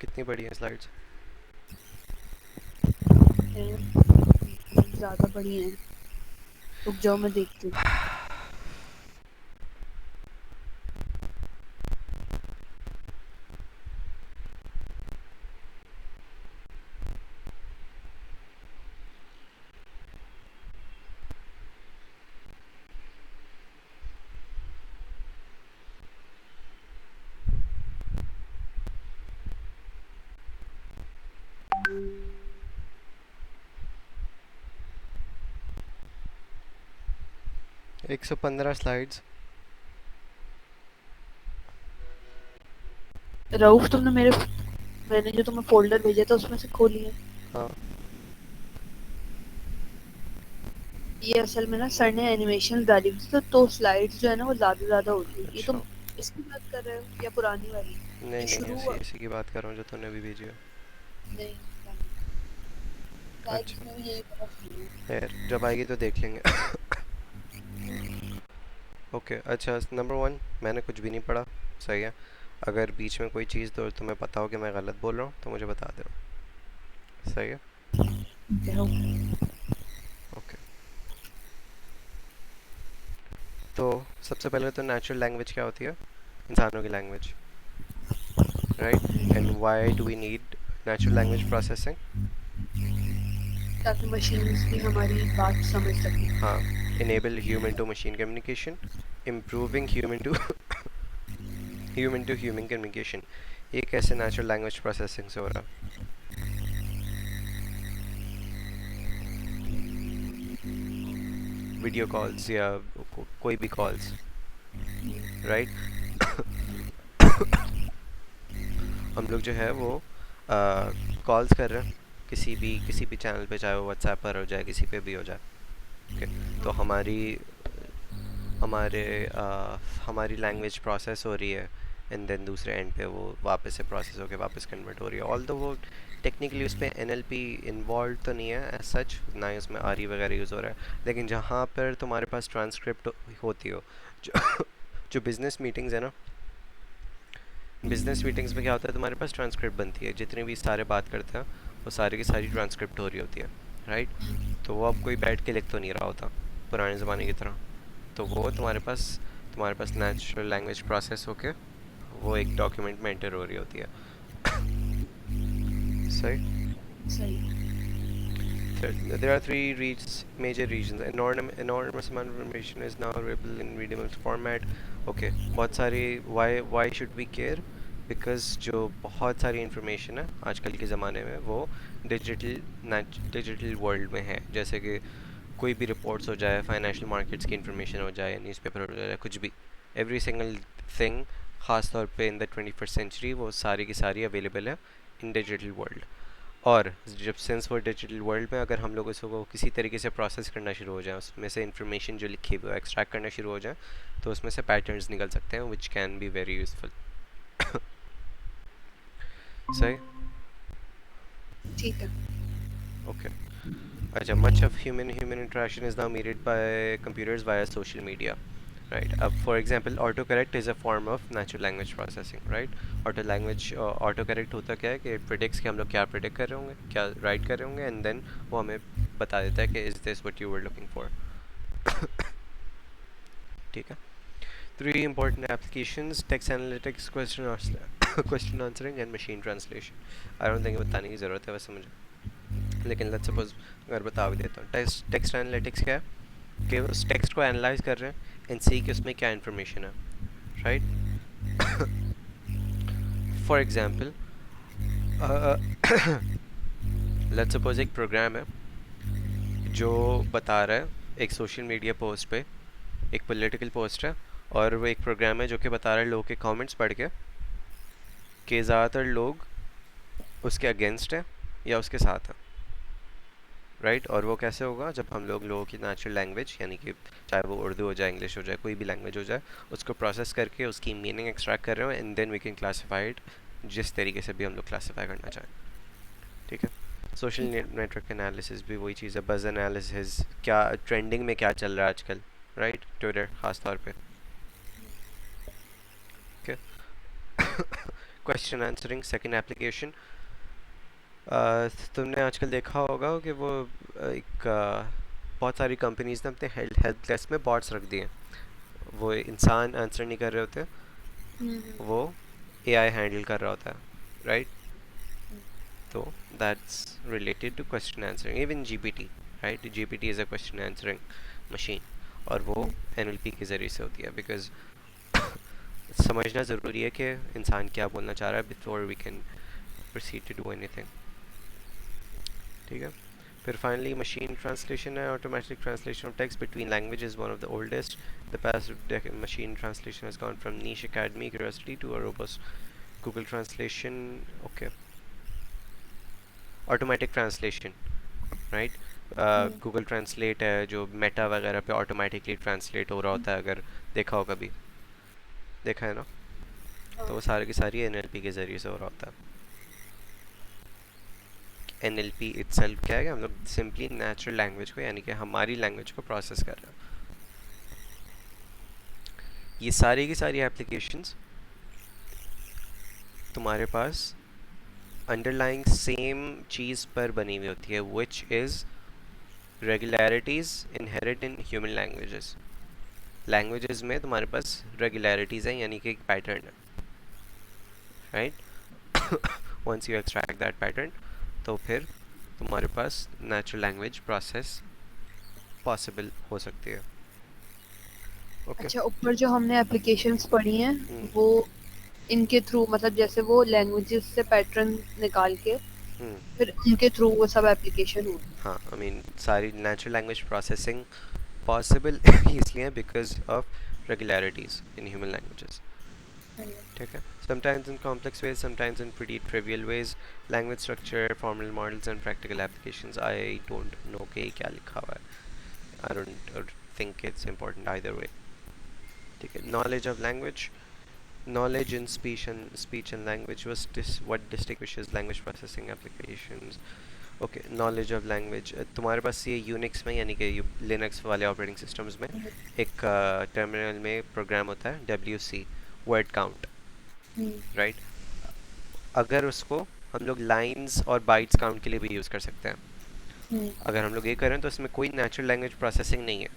कितनी बड़ी है स्लाइड्स? ज़्यादा बड़ी है। रुक जाओ मैं देखती हूँ। एक सौ पंद्रह स्लाइड्स। रऊफ मैंने जो तुम्हें फोल्डर भेजा था उसमें से खोली है। हाँ। ये असल में ना सर ने एनिमेशन डाली हुई थी तो स्लाइड्स जो है ना वो ज्यादा हो रही है। ये अच्छा। तुम इसकी बात कर रहे हो या पुरानी वाली नहीं जो नहीं, शुरू इसी हुआ? इसी की बात कर रहा हूँ जो तूने अभी भेजी है। नहीं, शायद अच्छा, इसमें भी यही फर्क नहीं है। खैर जब आएगी तो देख लेंगे। ओके, अच्छा नंबर वन, मैंने कुछ भी नहीं पढ़ा। सही है। अगर बीच में कोई चीज़ तो तुम्हें पता हो कि मैं गलत बोल रहा हूँ तो मुझे बता दो। सही है। देखो, ओके, तो सबसे पहले तो नेचुरल लैंग्वेज क्या होती है? इंसानों की language, right? And why do we need natural language processing? ताकि मशीन्स भी हमारी बात समझ सकें। हाँ, enable human to machine communication, improving human to human communication. ये कैसे नेचुरल लैंग्वेज प्रोसेसिंग से हो रहा है? वीडियो कॉल्स या कोई भी कॉल्स, राइट? हम लोग जो है वो कॉल्स कर रहे हैं किसी भी चैनल पे, चाहे वो व्हाट्सएप पर हो जाए, किसी पे भी हो जाए। ओके, तो हमारे हमारी लैंग्वेज प्रोसेस हो रही है, एंड देन दूसरे एंड पे वो वापस से प्रोसेस होके वापस कन्वर्ट हो रही है। ऑल दो वो टेक्निकली उस पर एनएलपी इन्वॉल्व तो नहीं है एज सच, ना ही उसमें आरी वगैरह यूज़ हो रहा है। लेकिन जहाँ पर तुम्हारे पास ट्रांसक्रिप्ट होती हो, जो जो बिजनेस मीटिंग्स है ना, बिजनेस मीटिंग्स में क्या होता है, तुम्हारे पास ट्रांसक्रिप्ट बनती है, जितने भी सारे बात करते हैं वो सारी की सारी ट्रांसक्रिप्ट हो रही होती है, राइट? तो वो अब कोई बैठ के लिख तो नहीं रहा होता पुराने ज़माने की तरह। तो वो तुम्हारे पास नेचुरल लैंग्वेज प्रोसेस होके वो एक डॉक्यूमेंट में एंटर हो रही होती है। सही। सही। There are three major regions. Enormous amount of information is now available in readable format. Okay, बहुत सारी, why should we care? Because जो बहुत सारी इंफॉर्मेशन है आजकल के ज़माने में वो डिजिटल वर्ल्ड में है। जैसे कि कोई भी रिपोर्ट्स हो जाए, फाइनेंशियल मार्केट्स की इंफॉर्मेशन हो जाए, न्यूज़पेपर हो जाए, कुछ भी, एवरी सिंगल थिंग, खास तौर पे इन द 21st सेंचुरी, वो सारी की सारी अवेलेबल है इन डिजिटल वर्ल्ड। और जब सेंस वो डिजिटल वर्ल्ड में अगर हम लोग उसको किसी तरीके से प्रोसेस करना शुरू हो जाए, उसमें से इंफॉर्मेशन जो लिखी हुई है एक्सट्रैक्ट करना शुरू हो जाए, तो उसमें से पैटर्न्स निकल सकते हैं which can be very useful. सही। ठीक है। ओके, अच्छा, much of human human interaction is now mediated by computers via social media, right? अब for example auto correct is a form of natural language processing, right? Auto correct होता क्या है कि it predicts कि हम लोग क्या प्रिडिक्ट कर रहे होंगे, क्या राइट कर रहे होंगे, एंड देन वो हमें बता देता है कि is this what you were looking for. ठीक है। Three important applications: text analytics, question answering and machine translation. I don't think ये बताने की ज़रूरत है वैसे मुझे, लेकिन लेट्स सपोज अगर बता भी देता हूँ। टेक्स्ट एनालिटिक्स क्या है? कि उस टेक्स्ट को एनालाइज कर रहे हैं एंड सी कि उसमें क्या इन्फॉर्मेशन है, right? For example, let's suppose एक प्रोग्राम है जो बता रहा है, एक सोशल मीडिया पोस्ट पे एक पॉलिटिकल पोस्ट है, और वो एक प्रोग्राम है जो कि बता रहा है लोगों के कमेंट्स पढ़ के कि ज़्यादातर लोग उसके अगेंस्ट हैं या उसके साथ हैं, राइट? और वो कैसे होगा? जब हम लोगों की नेचुरल लैंग्वेज, यानी कि चाहे वो उर्दू हो जाए, इंग्लिश हो जाए, कोई भी लैंग्वेज हो जाए, उसको प्रोसेस करके उसकी मीनिंग एक्सट्रैक्ट कर रहे हो, and then we can classify it जिस तरीके से भी हम लोग क्लासीफाई करना चाहें। ठीक है। सोशल ठीक है। नेटवर्क एनालिसिस भी वही चीज़ है, बज़ एनालिसिस, क्या ट्रेंडिंग में क्या चल रहा है आजकल, राइट? ट्विटर खास तौर पे। Okay. Question answering second application. तुमने आजकल देखा होगा कि वो एक बहुत सारी कंपनीज ने अपने हेल्प डेस्क में बॉट्स रख दिए। वो इंसान आंसर नहीं कर रहे होते, वो एआई हैंडल कर रहा होता है, राइट? तो that's related to question answering. Even GPT, right? GPT is a question answering machine, और वो एनएलपी के ज़रिए से होती है। बिकॉज समझना ज़रूरी है कि इंसान क्या बोलना चाह रहा है before we can proceed to do anything. ठीक है। फिर फाइनली मशीन ट्रांसलेशन है। Automatic translation of text between language is one of the oldest. The past machine translation has gone from niche academy curiosity to a robust Google translation. Okay, automatic translation, right? Google translate है जो Meta वगैरह पे automatically translate हो रहा होता है, अगर देखा हो कभी, देखा है ना? तो वो सारी की सारी एनएलपी के ज़रिए से हो रहा होता है। एनएलपी इटसेल्फ क्या है कि हम लोग सिंपली नेचुरल लैंग्वेज को, यानी कि हमारी लैंग्वेज को प्रोसेस कर रहे हैं। ये सारी की सारी एप्लीकेशंस तुम्हारे पास अंडरलाइंग सेम चीज़ पर बनी हुई होती है, which is regularities inherit in human languages. Languages में तुम्हारे पास रेगुलरिटीज़ हैं, यानी कि एक पैटर्न है, right? Once you extract that pattern, तो फिर तुम्हारे पास नेचुरल लैंग्वेज प्रोसेस पॉसिबल हो सकती है। ओके। अच्छा, ऊपर जो हमने एप्लीकेशंस पढ़ी हैं वो इनके थ्रू, मतलब जैसे वो लैंग्वेजेस से पैटर्न निकाल के फिर उनके थ्रू वो सब एप्लीकेशन हुई। हाँ, आई मीन सारी नेचुरल लैंग्वेज प्रोसेसिंग पॉसिबल इसलिए because of regularities in human languages. ठीक है। Sometimes in complex ways, sometimes in pretty trivial ways. Language structure, formal models and practical applications. I don't know कि क्या लिखा हुआ है। I don't think it's important either way. ठीक है। Knowledge of language, knowledge in speech and language was what distinguishes language processing applications. Okay, knowledge of language तुम्हारे पास ये Unix में, यानी कि लिनक्स वाले ऑपरेटिंग सिस्टम्स में एक टर्मिनल में प्रोग्राम होता है WC, वर्ड काउंट, राइट? अगर उसको हम लोग लाइंस और बाइट्स काउंट के लिए भी यूज़ कर सकते हैं। अगर हम लोग ये करें तो इसमें कोई नेचुरल लैंग्वेज प्रोसेसिंग नहीं है।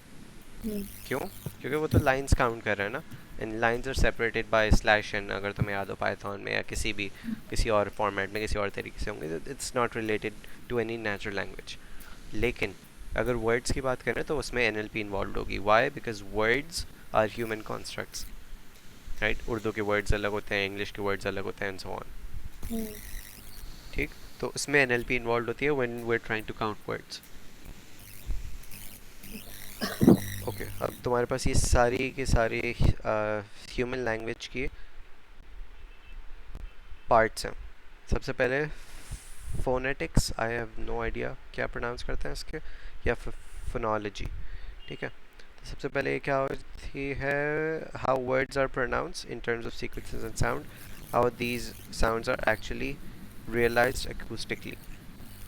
क्यों? क्योंकि वो तो लाइंस काउंट कर रहा है ना, and lines are separated by slash n. अगर तुम्हें याद हो पाइथन में या किसी और फॉर्मेट में किसी और तरीके से होंगे, तो it's not related to any natural language. लेकिन अगर वर्ड्स की बात करें तो उसमें एनएलपी इन्वॉल्व होगी। Why? Because words are human constructs, right? Urdu के वर्ड्स अलग होते हैं, इंग्लिश के वर्ड्स अलग होते हैं, एंड सो ऑन। ठीक, तो उसमें एनएलपी इन्वॉल्व होती है when we are trying to count words. Okay, अब तुम्हारे पास ये सारी के सारे ह्यूमन लैंग्वेज के पार्ट्स हैं। सबसे पहले phonetics, I have no idea क्या प्रोनाउंस करते हैं इसके, या फोनोलॉजी। ठीक है। तो सबसे पहले ये क्या होती है, how words are pronounce in terms of sequences and sound, how these sounds are actually realized acoustically।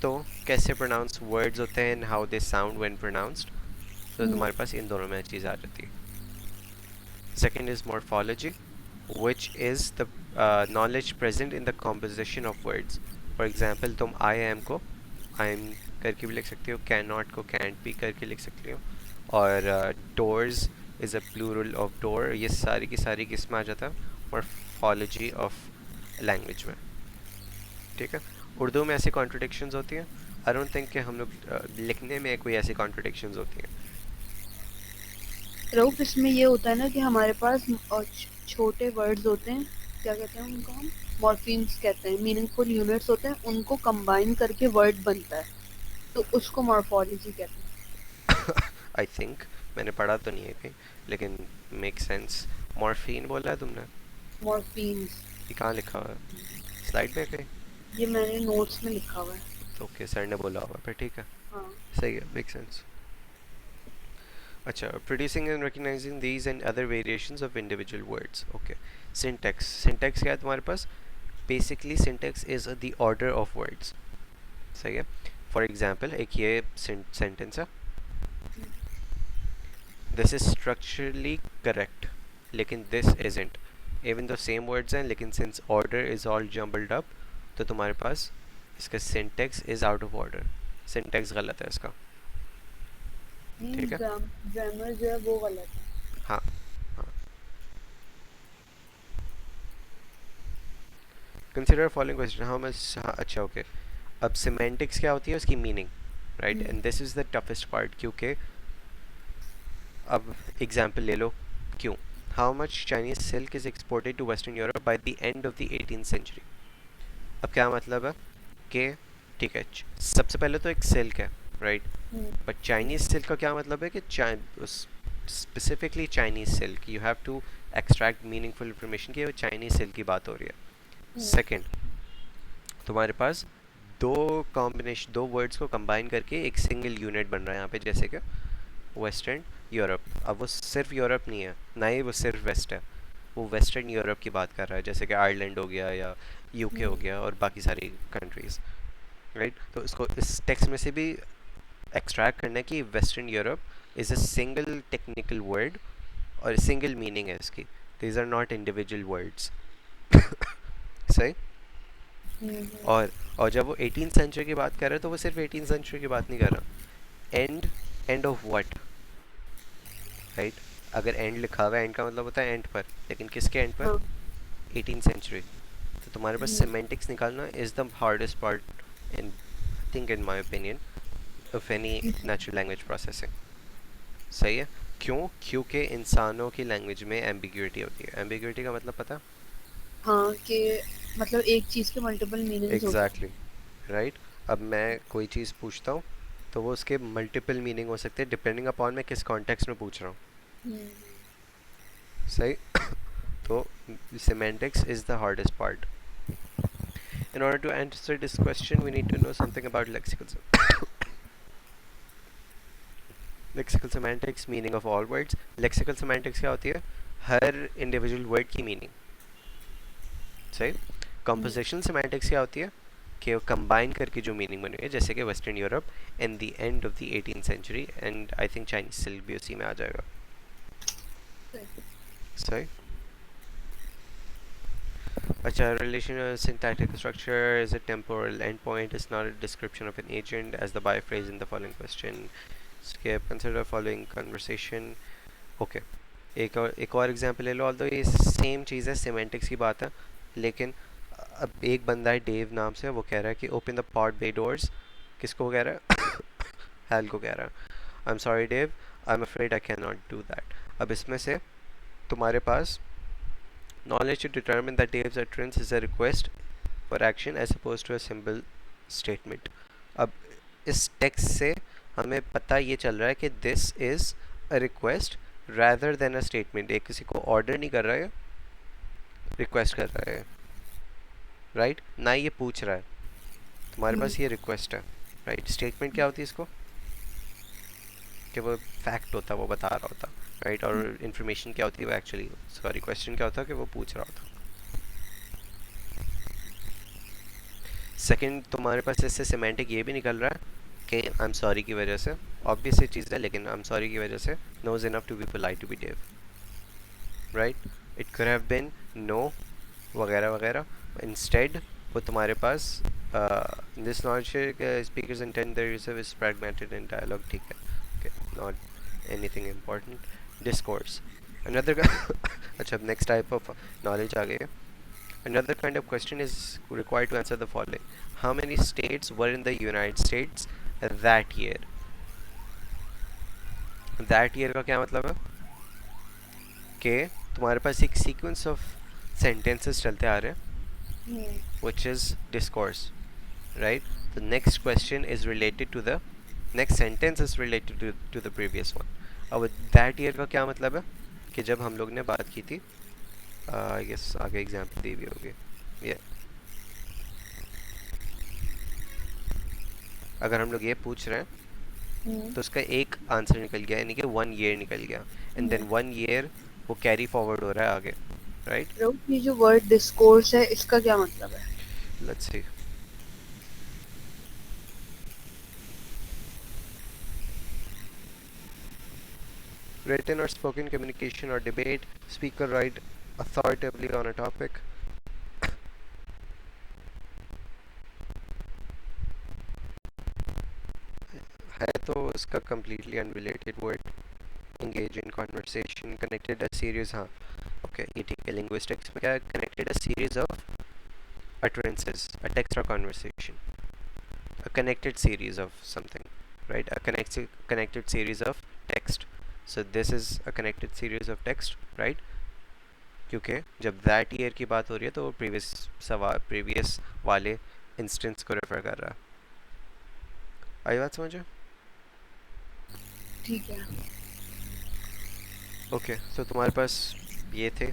तो कैसे प्रोनाउंस वर्ड्स होते हैं and how they sound when pronounced. तो तुम्हारे पास इन दोनों में चीज़ आ जाती है। Second is morphology, which is the knowledge present in the composition of words. For example, तुम I am को I am करके भी लिख सकते हो, cannot को can't भी करके लिख सकते हो, और doors is a plural of door। ये सारी की सारी किस में आ जाता है, morphology of language में। ठीक है। उर्दू में ऐसी कॉन्ट्रडिक्शंस होती हैं, आई डोंट थिंक कि हम लोग लिखने में कोई ऐसी कॉन्ट्रडिक्शंस होती हैं। रऊफ, इसमें ये होता है ना कि हमारे पास छोटे वर्ड्स होते हैं, क्या कहते हैं उनको हम, मॉर्फीम्स कहते हैं, मीनिंगफुल यूनिट्स होते हैं, उनको कंबाइन करके वर्ड बनता है, तो उसको मॉर्फोलॉजी कहते हैं। आई थिंक मैंने पढ़ा तो नहीं है कहीं, लेकिन मेक सेंस। मॉर्फीन बोला है तुमने? मॉर्फीम्स ये कहाँ लिखा हुआ है, स्लाइड में कहीं? ये मैंने नोट्स में लिखा हुआ है। तो ओके, सर ने बोला होगा, पर ठीक है, हाँ। सही है, मेक सेंस। अच्छा, producing and recognizing these and other variations of individual words. Okay, syntax क्या है तुम्हारे पास? Basically syntax is the order of words. सही है। For example, एक ये sentence है, this is structurally correct, लेकिन this isn't। Even though same words हैं, लेकिन since order is all jumbled up, तो तुम्हारे पास इसका syntax is out of order, syntax गलत है इसका। ठीक है। ग्रामर जो है वो गलत है। हाँ हाँ। Consider following question how much, हाँ अच्छा ओके। अब सिमेंटिक्स क्या होती है, उसकी meaning, right, and this is the toughest part, क्योंकि अब एग्जाम्पल ले लो, क्यों, how much Chinese silk is exported to western Europe by the end of the 18th century. अब क्या मतलब है कि, ठीक है, सबसे पहले तो एक सिल्क है, राइट, बट चाइनीज सिल्क का क्या मतलब है कि specifically Chinese silk, you have to extract meaningful information की वो चाइनीज सिल्क की बात हो रही है। सेकंड, तुम्हारे पास दो वर्ड्स को कंबाइन करके एक सिंगल यूनिट बन रहा है यहाँ पे, जैसे कि वेस्टर्न यूरोप। अब वो सिर्फ यूरोप नहीं है, ना ही वो सिर्फ वेस्ट है, वो वेस्टर्न यूरोप की बात कर रहा है, जैसे कि आयरलैंड हो गया या यूके हो गया और बाकी सारी कंट्रीज़, राइट। तो इसको इस टेक्स्ट में से भी एक्सट्रैक्ट करना है कि western Europe is a single technical word और सिंगल मीनिंग है इसकी, these are not individual words. सही। और जब वो 18th सेंचुरी की बात कर रहा है, तो वो सिर्फ 18th सेंचुरी की बात नहीं कर रहा, and end of what, right. अगर एंड लिखा हुआ है, एंड का मतलब होता है एंड पर, लेकिन किसके एंड पर, 18th सेंचुरी। तो तुम्हारे पास सिमेंटिक्स निकालना is the hardest part in, think in my opinion, of any natural language processing. सही है। क्यों? क्योंकि इंसानों की लैंग्वेज में एम्बिग्यूटी होती है। एम्बिग्यूटी का मतलब पता? हाँ, कि मतलब एक चीज़ के मल्टीपल मीनिंग्स हो सकते एग्जैक्टली, राइट। अब मैं कोई चीज़ पूछता हूँ, तो वो उसके मल्टीपल मीनिंग हो सकते हैं डिपेंडिंग अपॉन मैं किस कॉन्टेक्स्ट में पूछ रहा हूँ। सही। तो semantics is the hardest part. In order to answer this question, we need to know something about lexical semantics, meaning of all words. Lexical semantics क्या होती है? हर individual word की meaning। सही। Compositional semantics क्या होती है? कि वो combine करके जो meaning बनी है, जैसे कि Western Europe and the end of the 18th century, and I think Chinese silk भी उसी में आ जाएगा। सही। अच्छा, relation syntactic structure is a temporal endpoint, is not a description of an agent as the by phrase in the following question. Skip, consider following conversation. Okay, एक और example ले लो, although ये सेम चीज़ है, सिमेंटिक्स की बात है, लेकिन अब एक बंदा है डेव नाम से, वो कह रहा है कि open the pod bay doors. किसको कह रहा है? हैल को कह रहा है। I am sorry Dave, I am afraid I cannot do that दैट। अब इसमें से तुम्हारे पास knowledge to determine that Dave's utterance is a request for action as opposed to a simple statement. अब इस टेक्स्ट से हमें पता ये चल रहा है कि this is a request rather than a statement। एक किसी को ऑर्डर नहीं कर रहा है, रिक्वेस्ट कर रहा है, राइट, ना ये पूछ रहा है। तुम्हारे पास ये रिक्वेस्ट है, राइट। स्टेटमेंट क्या होती है इसको, कि वो फैक्ट होता है, वो बता रहा होता, राइट। और इन्फॉर्मेशन क्या होती है, वो एक्चुअली, सॉरी, क्वेश्चन क्या होता है कि वो पूछ रहा होता। सेकंड, तुम्हारे पास इससे सिमेंटिक ये भी निकल रहा है कि आई एम सॉरी की वजह से, ऑब्वियस ये चीज़ है, लेकिन आई एम सॉरी की वजह से no is enough to be polite to be dev, right. It could have been no वगैरह वगैरह, इंस्टेड वो तुम्हारे पास this not speakers intent there is fragmented in dialogue, ठीक है, okay, not anything important. Discourse another अच्छा, अब next type of knowledge आ गई है। Another kind of question is required to answer the following. How many states were in the United States that year? That year का क्या मतलब है कि तुम्हारे पास एक sequence of sentences चलते आ रहे हैं, which is discourse, right? The next question is related to the next sentence is related to the previous one. अब that year का क्या मतलब है कि जब हम लोग ने बात की थी, आई गेस आगे एग्जाम्पल दी हुई होगी, ये अगर हम लोग ये पूछ रहे हैं तो उसका एक आंसर निकल गया, यानी कि 1 ईयर निकल गया, एंड देन 1 ईयर वो कैरी फॉरवर्ड हो रहा है आगे, राइट। ये जो वर्ड डिस्कोर्स है, इसका क्या मतलब है? Let's see. Written or spoken communication or debate, speaker right authoritatively on a topic. है तो उसका completely unrelated word. Engage in conversation, connected a series, हाँ ओके ये ठीक है. linguistics में क्या है? Connected a series of utterances, a text or conversation, a connected series of something, right? A connected series of text. So this is a connected series of text, right? क्योंकि जब that year की बात हो रही है तो वो previous वाले instance को refer कर रहा है. आई बात समझे? ठीक है. ओके सो तुम्हारे पास ये थे,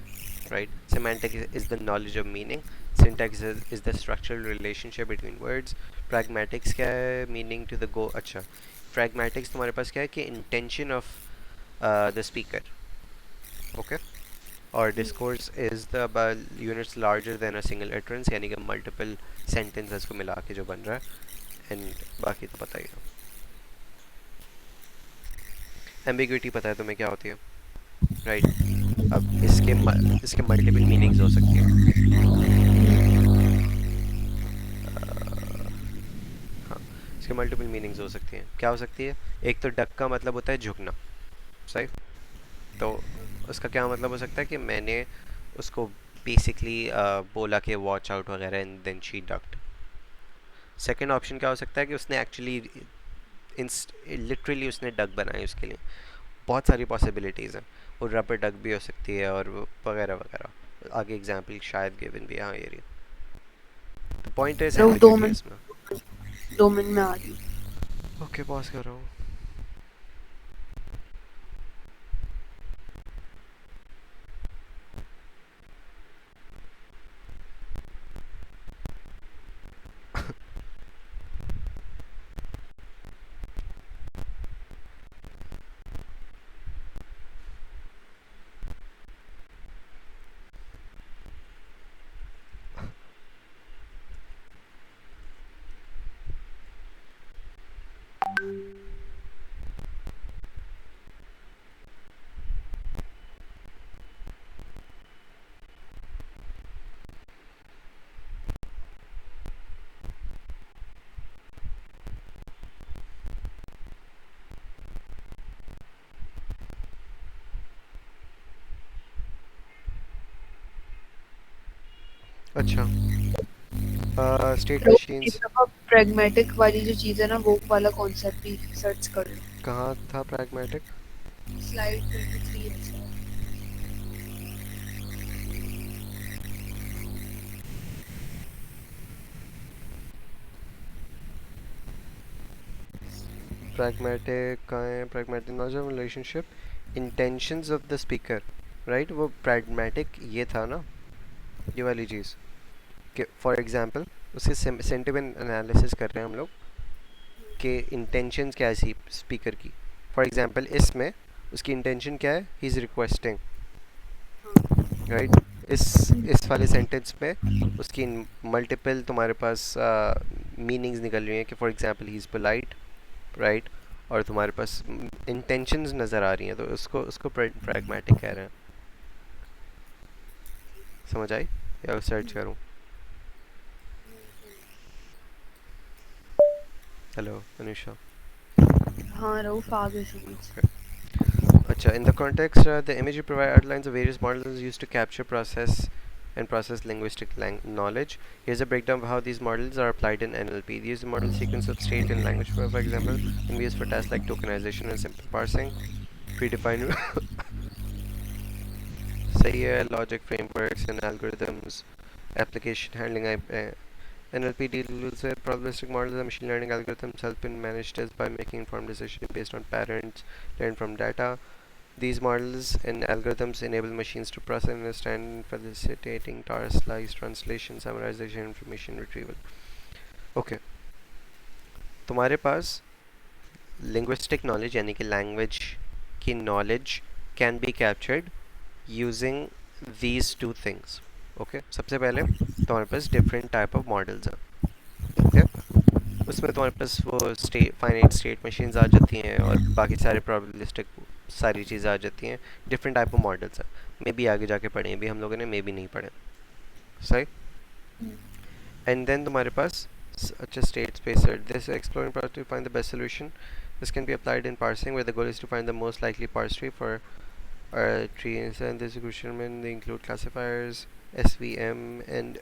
right? Semantic is the knowledge of meaning. Syntax is the structural relationship between words. Pragmatics क्या है? Meaning to the go. अच्छा, pragmatics तुम्हारे पास क्या है कि intention of the speaker. Okay. और discourse is the units larger than a single utterance, यानी कि multiple sentences को मिला के जो बन रहा है. एंड बाकी तो पता ही है. एम्बिग्विटी पता है तुम्हें क्या होती है, राइट? अब इसके मल्टीपल मीनिंग्स हो सकती हैं. हाँ, इसके मल्टीपल मीनिंग्स हो सकती हैं. क्या हो सकती है? एक तो डक का मतलब होता है झुकना, सही? तो उसका क्या मतलब हो सकता है कि मैंने उसको बेसिकली बोला कि वॉच आउट वगैरह and then she ducked. Second option क्या हो सकता है कि उसने एक्चुअली लिटरली उसने डक बनाई उसके लिए. बहुत सारी पॉसिबिलिटीज़ हैं. वो रबर डक भी हो सकती है और वगैरह वगैरह. आगे एग्जांपल शायद गिवन भी है. हाँ ये रही. द पॉइंट इज रुक, 2 एम्बिग्विटी मिनट, इसमें. 2 मिनट में आ रही हूँ. ओके पॉज कर रहा हूँ. अच्छा, स्टेट रुक, एक मशीन्स. दफा pragmatic वाली जो चीज़ है ना, वो वाला कॉन्सेप्ट भी सर्च कर लो. कहाँ था प्रैग्मेटिक? स्लाइड 23 है शायद. प्रैग्मेटिक कहाँ है? Pragmatic knowledge of relationship intentions of the speaker, right? वो प्रैग्मेटिक ये था ना, ये वाली चीज़ कि फॉर एग्जांपल उसके सेंटिमेंट एनालिसिस कर रहे हैं हम लोग कि इंटेंशंस क्या है स्पीकर की. फॉर एग्जांपल इसमें उसकी इंटेंशन क्या है? He is requesting, right? इस वाले सेंटेंस में उसकी मल्टीपल तुम्हारे पास मीनिंग्स निकल रही हैं कि for example he is polite, right? और तुम्हारे पास इंटेंशंस नज़र आ रही हैं, तो उसको उसको प्रैग्मेटिक कह रहे हैं. समझ आई या सर्च करूँ? हेलो अनिशा. हाँ रऊफ, आगे समझ. अच्छा, in the context, the image you provide outlines of various models used to capture process linguistic knowledge. Here's a breakdown of how these models are applied in NLP. They use the model sequence of state and language, for example, can be used for tasks like tokenization and simple parsing, predefined सही है, logic frameworks and algorithms, application handling. NLP deals with probabilistic models and machine learning algorithms help in manage tests by making informed decisions based on patterns learned from data. These models and algorithms enable machines to process and understand, facilitating tasks like translation, summarization, information retrieval. Okay, तुम्हारे पास linguistic knowledge यानी कि language की knowledge can be captured using these two things. Okay, सबसे पहले तुम्हारे पास different type of models हैं. Okay, उसमें तुम्हारे पास वो finite state machines आ जाती हैं और बाकी सारे probabilistic सारी चीज़ें आ जाती हैं, डिफरेंट टाइप ऑफ मॉडल्स हैं। मे बी आगे जाके पढ़े, भी हम लोगों ने मे बी नहीं पढ़े, सही। एंड देन तुम्हारे पास अच्छा स्टेट स्पेस है, this exploring process to find the best solution, this can be applied in parsing where the goal is to find the most likely parse tree for trees and this equation they include classifiers, SVM and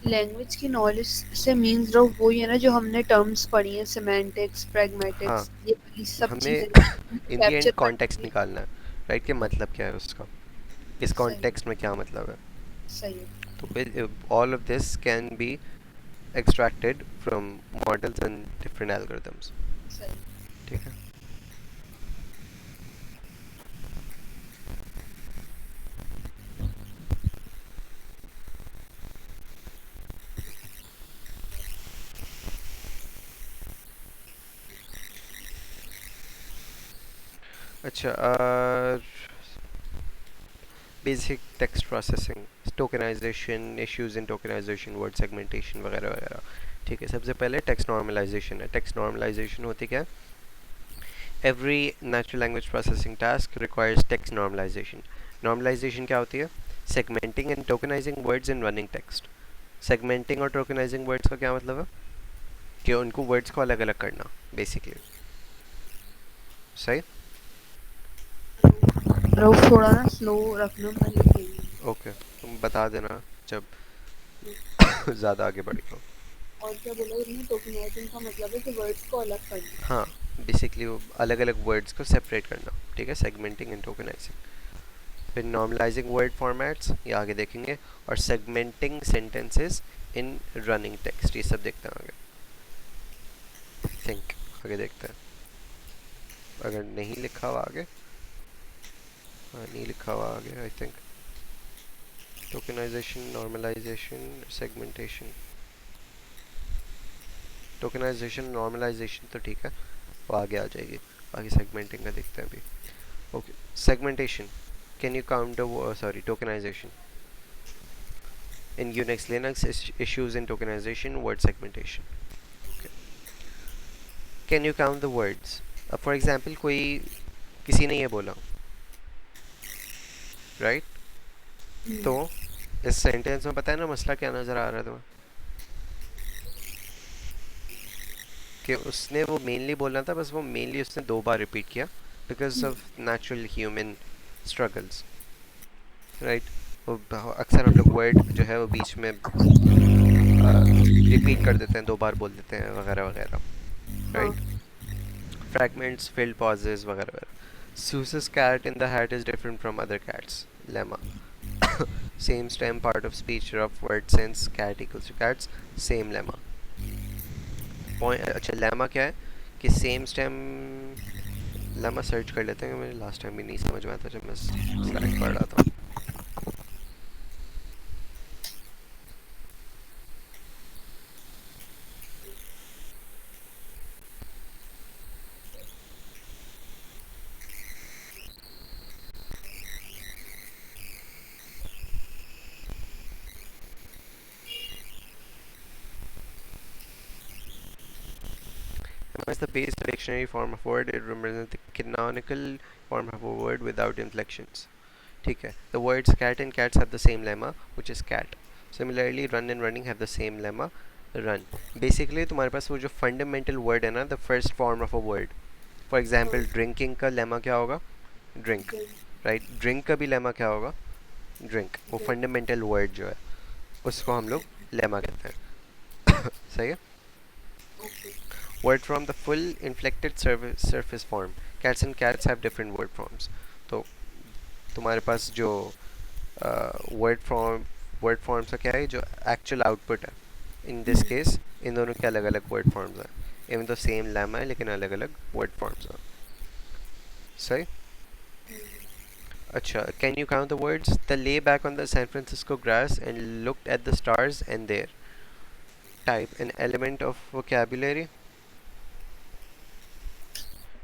language की knowledge से means लो वही है ना जो हमने terms पढ़ी हैं, सिमेंटिक्स, हाँ, प्रैग्मेटिक्स, ये वाली सब हमें चीजें इन दी एंड कैप्चर कॉन्टेक्स्ट करनी है। निकालना है, राइट, कि मतलब क्या है उसका, इस सही कॉन्टेक्स्ट में क्या मतलब है। सही है। तो all of this can be extracted from models and different algorithms, सही। ठीक है। अच्छा, basic text processing, tokenization, issues in tokenization, word segmentation वगैरह वगैरह, ठीक है। सबसे पहले टेक्स्ट नॉर्मलाइजेशन है। टेक्स्ट नॉर्मलाइजेशन होती क्या है? Every natural language processing task requires text normalization. Normalization क्या होती है? Segmenting and tokenizing words in running text. Segmenting और टोकनाइजिंग वर्ड्स का क्या मतलब है? कि उनको वर्ड्स को अलग अलग करना, बेसिकली, सही। रऊफ थोड़ा ना स्लो रखना, मैं लिखेंगे। ओके, तुम बता देना जब ज़्यादा आगे बढ़ी हो। और क्या बोला तुमने? टोकनाइजिंग का मतलब है कि वर्ड्स को अलग करना। हाँ, बेसिकली वो अलग अलग वर्ड्स को सेपरेट करना, ठीक है, सेगमेंटिंग एंड टोकनाइजिंग। फिर नॉर्मलाइजिंग वर्ड फॉर्मेट्स, ये आगे देखेंगे, और सेगमेंटिंग सेंटेंसेस इन रनिंग टेक्स्ट, ये सब देखते हैं आगे। थिंक आगे देखते हैं, अगर नहीं लिखा हुआ आगे, हाँ नहीं लिखा हुआ आगे, I think tokenization, normalization, segmentation, tokenization normalization तो ठीक है, वो आगे आ जाएगी। आगे सेगमेंटिंग का देखते हैं अभी। Okay, segmentation, can you count the, sorry, tokenization in Unix Linux issues in tokenization, word segmentation. Okay. Can you count the words? For example, कोई किसी ने ये बोला, राइट, तो इस सेंटेंस में पता है ना मसला क्या नज़र आ रहा है तुम्हें? कि उसने वो मेनली बोलना था, बस वो मेनली उसने 2 बार रिपीट किया because of natural human struggles, right. वो अक्सर हम लोग वर्ड जो है वो बीच में रिपीट कर देते हैं, 2 बार बोल देते हैं वगैरह वगैरह, हाँ। राइट। Fragments, filled pauses वगैरह वगैरह। Seuss's cat in the hat is different from other cats. Lemma. Same stem part of speech, rough word sense, cat equals to cats. Same lemma. Point, अच्छा lemma क्या है? कि same stem, lemma search कर लेते हैं, मेरे last time भी नहीं समझ में आता जब मैं स्लाइड पढ़ रहा था। Lemma is the base dictionary form of word. It represents the canonical form of a word without inflections. ठीक है, the words cat and cats have the same lemma, which is cat. Similarly, run and running have the same lemma, run. Basically तुम्हारे पास वो जो fundamental word है ना, the first form of a word. For example, drinking का lemma क्या होगा? Drink, right? Drink का भी lemma क्या होगा? Drink. वो fundamental word जो है उसको हम लोग lemma कहते हैं। सही है? Word from the full inflected surface form. Cats and cats have different word forms. तो तुम्हारे पास जो वर्ड फॉर्म्स का क्या है, जो एक्चुअल आउटपुट है, इन दिस केस इन दोनों के अलग अलग वर्ड फॉर्म्स हैं, इवन तो सेम लेमा है लेकिन अलग अलग वर्ड फॉर्म्स हैं, सही। अच्छा, can you count the words? The lay back on the San Francisco grass and looked at the stars and there. Type an element of vocabulary,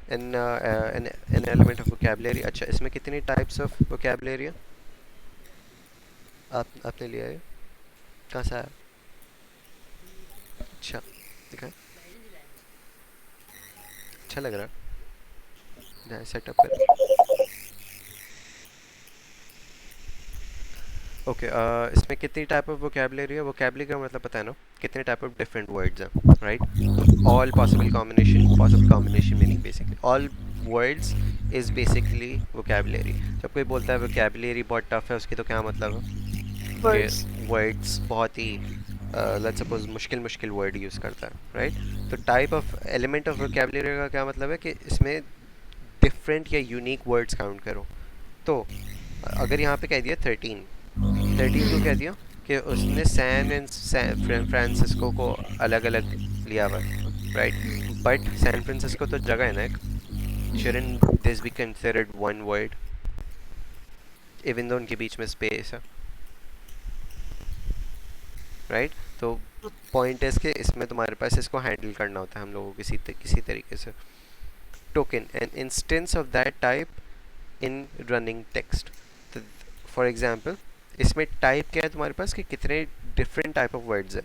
an element of vocabulary. अच्छा, इसमें कितनी types of vocabulary है? आपने लिया है, कहाँ से आया? अच्छा, दिखा, अच्छा लग रहा है, सेटअप कर। ओके, इसमें कितनी टाइप ऑफ वोकेबलरी है? वोकेबलरी का मतलब पता है ना, कितने टाइप ऑफ डिफरेंट वर्ड्स हैं, राइट? तो all possible combination meaning, basically all words is basically vocabulary. जब कोई बोलता है वोकेबलरी बहुत टफ है, उसकी तो क्या मतलब है कि वर्ड्स। वर्ड्स बहुत ही लेट्स सपोज मुश्किल मुश्किल वर्ड यूज़ करता है, राइट? तो type of element of vocabulary का क्या मतलब है कि इसमें डिफरेंट या यूनिक वर्ड्स काउंट करो। तो अगर यहाँ पे कह दिया 13, 13 को कह दिया कि उसने सैन एंड फ्रांसिस्को को अलग अलग लिया हुआ है, राइट? बट सैन फ्रांसिस्को तो जगह है ना एक, shouldn't this be considered one word even though उनके बीच में स्पेस है, राइट? तो पॉइंट है इसके, इसमें तुम्हारे पास इसको हैंडल करना होता है हम लोगों को किसी तरीके से। Token an instance of that type in running text. तो फॉर एग्जांपल इसमें टाइप क्या है तुम्हारे पास कि कितने डिफरेंट टाइप ऑफ वर्ड्स है।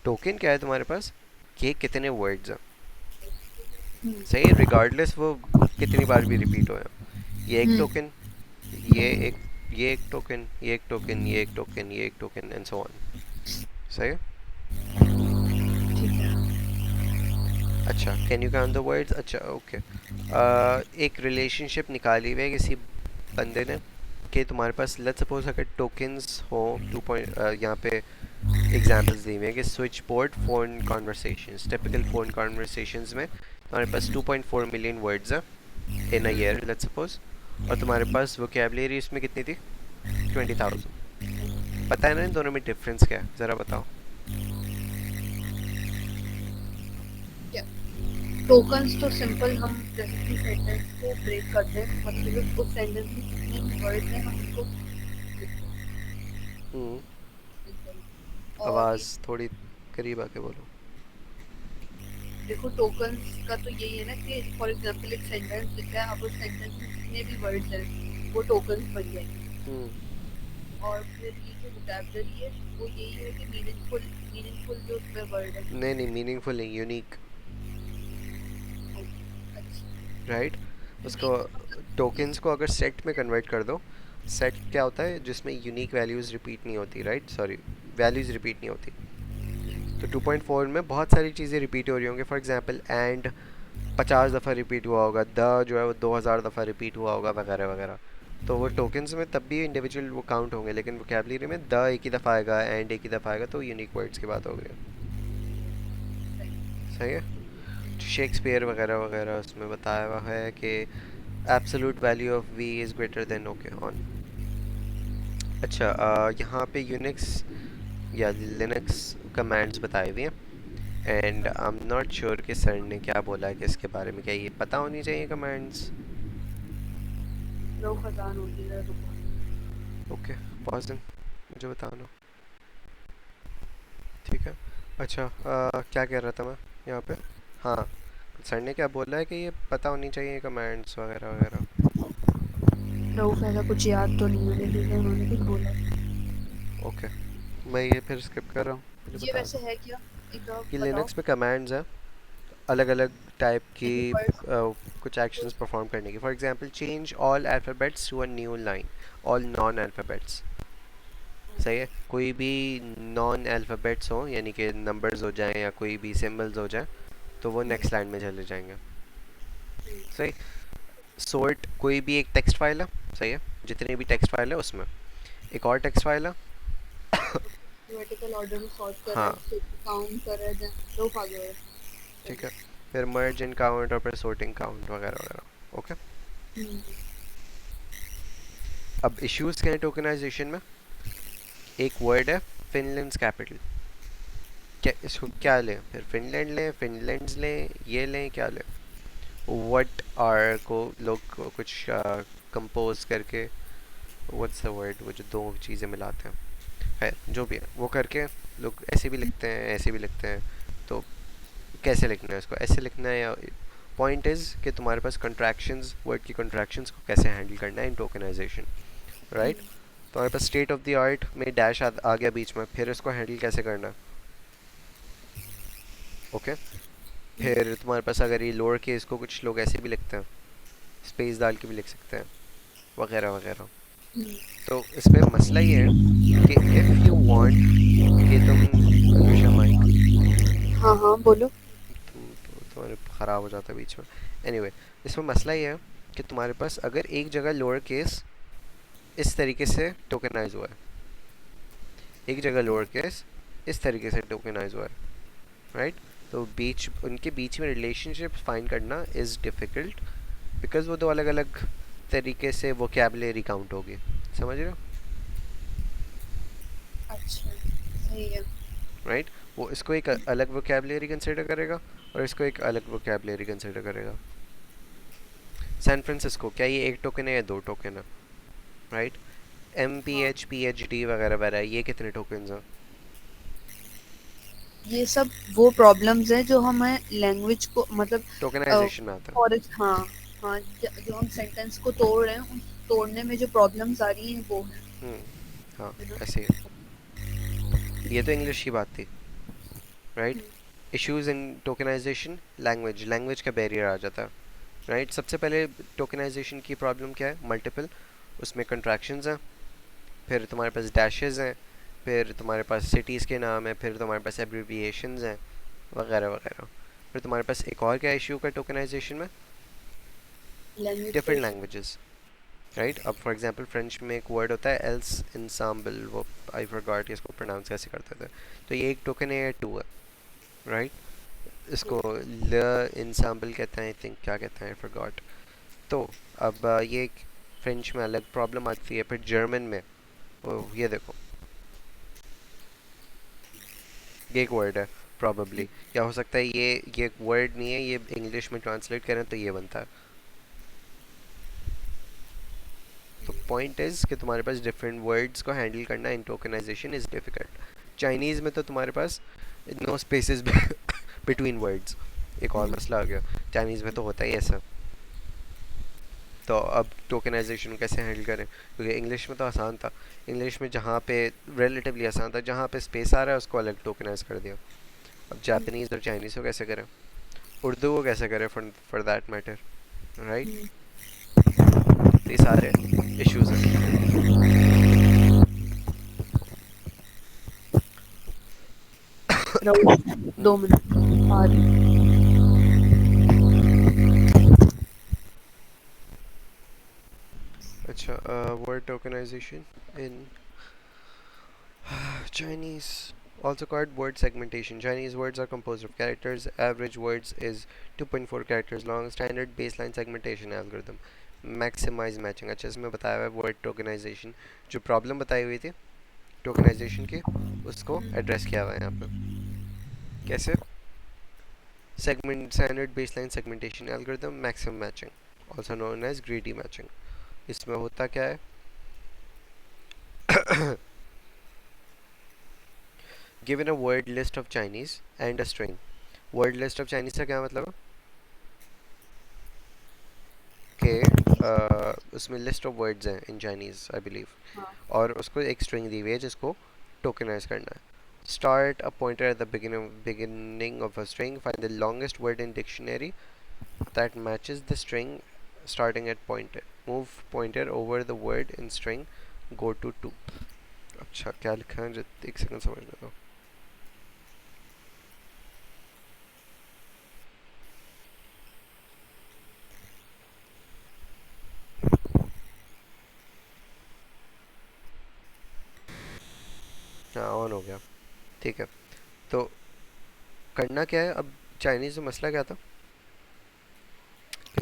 टोकन क्या है तुम्हारे पास कि कितने वर्ड्स हैं, सही है, रिगार्डलेस वो कितनी बार भी रिपीट हो। ये एक टोकन, ये एक, ये एक टोकन, ये एक टोकन, ये एक टोकन, ये एक टोकन एंड सो ऑन, सही है। ठीक है। अच्छा, can you count the words? अच्छा ओके, एक रिलेशनशिप निकाली हुई है किसी बंदे ने कि तुम्हारे पास लेट्स सपोज अगर टोकन्स हो 2 पॉइंट, यहाँ पे एग्जांपल्स दी हुई हैं कि switch board phone conversations, typical phone conversations में तुम्हारे पास 2.4 मिलियन वर्ड्स हैं इन अ ईयर लेट्स सपोज, और तुम्हारे पास वोकेबलरी इसमें कितनी थी? 20,000। पता है ना इन दोनों में डिफरेंस क्या है, ज़रा बताओ। टोकन्स तो सिंपल हम जैसे कि सेंटेंस को ब्रेक करते हैं, मतलब उस सेंटेंस में कितने भी वर्ड हैं हम उनको हम्म, और आवाज़ थोड़ी करीब आके बोलो। देखो टोकन्स का तो यही है ना कि फॉर एग्जांपल एक सेंटेंस लिखा है, अब उस सेंटेंस में जितने भी वर्ड्स हैं वो टोकन्स बन जाएंगे। हम्म, और फिर ये जो वोकैबुलरी है वो यही है कि मीनिंगफुल जो उसमें वर्ड है। नहीं नहीं, मीनिंगफुल नहीं, यूनिक, अच्छा। राइट? उसको यूनिक मतलब टोकन्स को अगर सेट में कन्वर्ट कर दो, सेट क्या होता है जिसमें यूनिक वैल्यूज़ रिपीट नहीं होती, राइट? सॉरी, वैल्यूज़ रिपीट नहीं होती। तो 2.4 में बहुत सारी चीज़ें रिपीट हो रही होंगी, फॉर एग्जांपल एंड 50 दफ़ा रिपीट हुआ होगा, द जो है वो 2000 दफ़ा रिपीट हुआ होगा, वगैरह वगैरह। तो वो टोकन्स में तब भी इंडिविजुअल वो काउंट होंगे, लेकिन वोकैबुलरी में द एक ही दफ़ा आएगा, एंड एक ही दफ़ा आएगा, तो यूनिक वर्ड्स की बात हो गई। सही है। शेक्सपियर वगैरह वगैरह उसमें बताया हुआ है कि absolute value of v is greater than okay on. अच्छा, यहाँ पे यूनिक्स या लिनक्स कमांड्स बताए हुए हैं, and I am not sure कि सर ने क्या बोला है कि इसके बारे में, क्या ये पता होनी चाहिए कमांड्स? लो खजान होती है रुको। ओके, पॉज मुझे बताना, ठीक है। अच्छा, क्या कह रहा था मैं यहाँ पे? हाँ, सर ने क्या बोला है कि ये पता होनी चाहिए कमांड्स वगैरह वगैरह। लो ऐसा कुछ याद तो नहीं है लेकिन उन्होंने कुछ बोला। ओके, मैं ये फिर स्किप कर रहा हूँ, मुझे ये बता वैसे दो है क्या, एक बार कि बताओ। लिनक्स में कमांड्स हैं अलग अलग टाइप की, लेकिन वर्ड्स कुछ एक्शंस परफॉर्म करने की। For example change all alphabets to a new line, all non alphabets, सही है। कोई भी नॉन अल्फ़ाबेट्स हो, यानी कि नंबर्स हो जाएं या कोई भी सिंबल्स हो जाएं, तो वो नेक्स्ट लाइन में चले जाएंगे, सही। सोर्ट कोई भी एक टेक्स्ट फाइल है, सही है, जितने भी टेक्स्ट फाइल है उसमें एक और टेक्स्ट फाइल है। वर्टिकल ऑर्डर में सॉर्ट कर रहा हाँ, है, काउंट कर रहा है, लो भाग रहा ठीक है। फिर मर्ज एंड काउंट और फिर sorting काउंट वगैरह वगैरह, ओके। है। अब इश्यूज क्या है टोकनाइजेशन में? एक वर्ड है फिनलैंड्स कैपिटल, क्या इसको क्या लें? फिर फिनलैंड लें, फिनलैंड्स लें, ये लें, क्या लें? वट आर को लोग कुछ कंपोज करके, व्हाट्स द वर्ड, वो जो दो चीज़ें मिलाते हैं, है जो भी है वो करके लोग ऐसे भी लिखते हैं, ऐसे भी लिखते हैं। तो कैसे लिखना है इसको, ऐसे लिखना है या? पॉइंट इज़ कि तुम्हारे पास कंट्रैक्शंस, वर्ड की कंट्रैक्शंस को कैसे हैंडल करना है इन टोकनाइजेशन, राइट? तुम्हारे पास स्टेट ऑफ द आर्ट में डैश आ गया बीच में, फिर इसको हैंडल कैसे करना है? ओके। फिर तुम्हारे पास अगर ये लोअर केस को कुछ लोग ऐसे भी लिखते हैं, स्पेस डाल के भी लिख सकते हैं, वगैरह वगैरह। तो इसमें मसला ये है कि इफ़ यू वांट कि तुम, अनुषा माइक, हाँ हाँ बोलो। तुम्हारे ख़राब हो जाता है बीच में। एनीवे, इसमें मसला ये है कि तुम्हारे पास अगर एक जगह लोअर केस इस तरीके से टोकनाइज हुआ है, एक जगह लोअर केस इस तरीके से टोकनाइज हुआ है, राइट? तो बीच उनके बीच में रिलेशनशिप फाइंड करना इज़ डिफ़िकल्ट, बिकॉज वो दो अलग अलग तरीके से वोकेबलरी काउंट होगी। समझ रहे हो? अच्छा सही है। राइट? वो इसको एक अलग वोकेबलरी कंसिडर करेगा और इसको एक अलग वोकेबलरी कंसिडर करेगा। सैन फ्रांसिस्को, क्या ये एक टोकन है या दो टोकन है? राइट? एम पी हाँ एच पी एच डी वगैरह वगैरह, ये कितने टोकन्स हैं? ये सब वो प्रॉब्लम्स हैं जो हमें लैंग्वेज को मतलब टोकनाइजेशन में आता है। और हाँ हाँ जो हम सेंटेंस को तोड़ रहे हैं उन तोड़ने में जो प्रॉब्लम्स आ रही हैं वो हम्म, हाँ, है ना। ऐसे ही। ये तो इंग्लिश की बात थी, right? Issues in tokenization, language, language का बैरियर आ जाता है, राइट? सबसे पहले टोकनाइजेशन की प्रॉब्लम क्या है? मल्टीपल, उसमें कंट्रैक्शंस हैं, फिर तुम्हारे पास डैशेस हैं, फिर तुम्हारे पास सिटीज़ के नाम है, फिर तुम्हारे पास एब्रिविएशंस हैं, वगैरह वगैरह। फिर तुम्हारे पास एक और क्या इशू का टोकनाइजेशन में? लैंग्वेज का डिफरेंट इशू। Languages, right? अब फॉर एग्जांपल फ्रेंच में एक वर्ड होता है एल्स इंसाम्बल, वो आई फॉरगॉट इसको प्रोनाउंस कैसे करते थे। तो ये एक टोकन है या टू है, राइट? इसको ल इंसाम्बल कहते हैं, आई थिंक, क्या कहते हैं, आई फॉरगॉट। तो अब ये फ्रेंच में अलग प्रॉब्लम आती है। फिर जर्मन में ये देखो, ये एक वर्ड है प्रॉबली, क्या हो सकता है ये एक वर्ड नहीं है, ये इंग्लिश में ट्रांसलेट करें तो ये बनता है। तो पॉइंट इज़ कि तुम्हारे पास डिफरेंट वर्ड्स को हैंडल करना इन टोकनाइजेशन इज़ डिफ़िकल्ट। चाइनीज़ में तो तुम्हारे पास नो स्पेसेस बिटवीन वर्ड्स, एक और मसला आ गया। चाइनीज़ में तो होता ही ऐसा। तो अब टोकनाइजेशन कैसे हैंडल करें? क्योंकि इंग्लिश में तो आसान था, इंग्लिश में जहाँ पे रिलेटिवली आसान था, जहाँ पे स्पेस आ रहा है उसको अलग टोकनाइज कर दिया। अब जापानीज़ और चाइनीज़ को कैसे करें? उर्दू को कैसे करें फॉर दैट मैटर, राइट? तो ये सारे इश्यूज हैं। रहो हम्म, 2 मिनट आ रही। अच्छा, word tokenization in Chinese, also called word segmentation. Chinese words are composed of characters. Average words is 2.4 characters long. Standard baseline segmentation algorithm. Maximize matching. अच्छा, इसमें बताया हुआ है word tokenization, जो प्रॉब्लम बताई हुई थी टोकनाइजेशन की, उसको एड्रेस किया हुआ है यहाँ पे। कैसे? Segment, standard baseline segmentation algorithm, maximum matching, also known as greedy matching. इसमें होता क्या है? Given a word list of Chinese and a string. Word list of Chinese का क्या मतलब है? कि उसमें लिस्ट ऑफ वर्ड्स हैं इन चाइनीज, आई बिलीव, हाँ और उसको एक स्ट्रिंग दी हुई है जिसको टोकनाइज करना है। Start a pointer at the beginning of a string. Find the longest word in dictionary that matches the string starting at pointer. Move pointer over the word in string. Go to 2. अच्छा, क्या लिखा है? एक second समझने दो। हाँ, on हो गया। ठीक है। तो करना क्या है अब? चाइनीज़ में मसला क्या था कि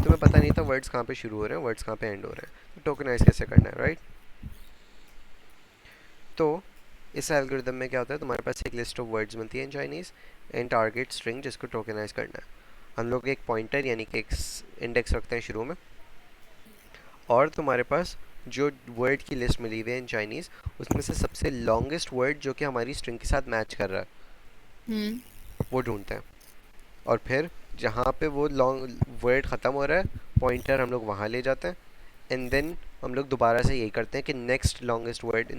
तुम्हें पता नहीं था वर्ड्स कहाँ पे शुरू हो रहे हैं, वर्ड्स कहाँ पे एंड हो रहे हैं, तो टोकनाइज कैसे करना है, राइट? तो इस एल्गोरिदम में क्या होता है, तुम्हारे पास एक लिस्ट ऑफ वर्ड्स बनती है इन चाइनीज़ एंड टारगेट स्ट्रिंग जिसको टोकनाइज करना है। हम लोग एक पॉइंटर यानी कि एक इंडेक्स रखते हैं शुरू में, और तुम्हारे पास जो वर्ड की लिस्ट मिली हुई है इन चाइनीज़, उसमें से सबसे लॉन्गेस्ट वर्ड जो कि हमारी स्ट्रिंग के साथ मैच कर रहा है हम्म वो ढूंढते हैं। और फिर जहाँ पे वो लॉन्ग वर्ड ख़त्म हो रहा है, पॉइंटर हम लोग वहाँ ले जाते हैं, एंड देन हम लोग दोबारा से यही करते हैं कि नेक्स्ट लॉन्गेस्ट वर्ड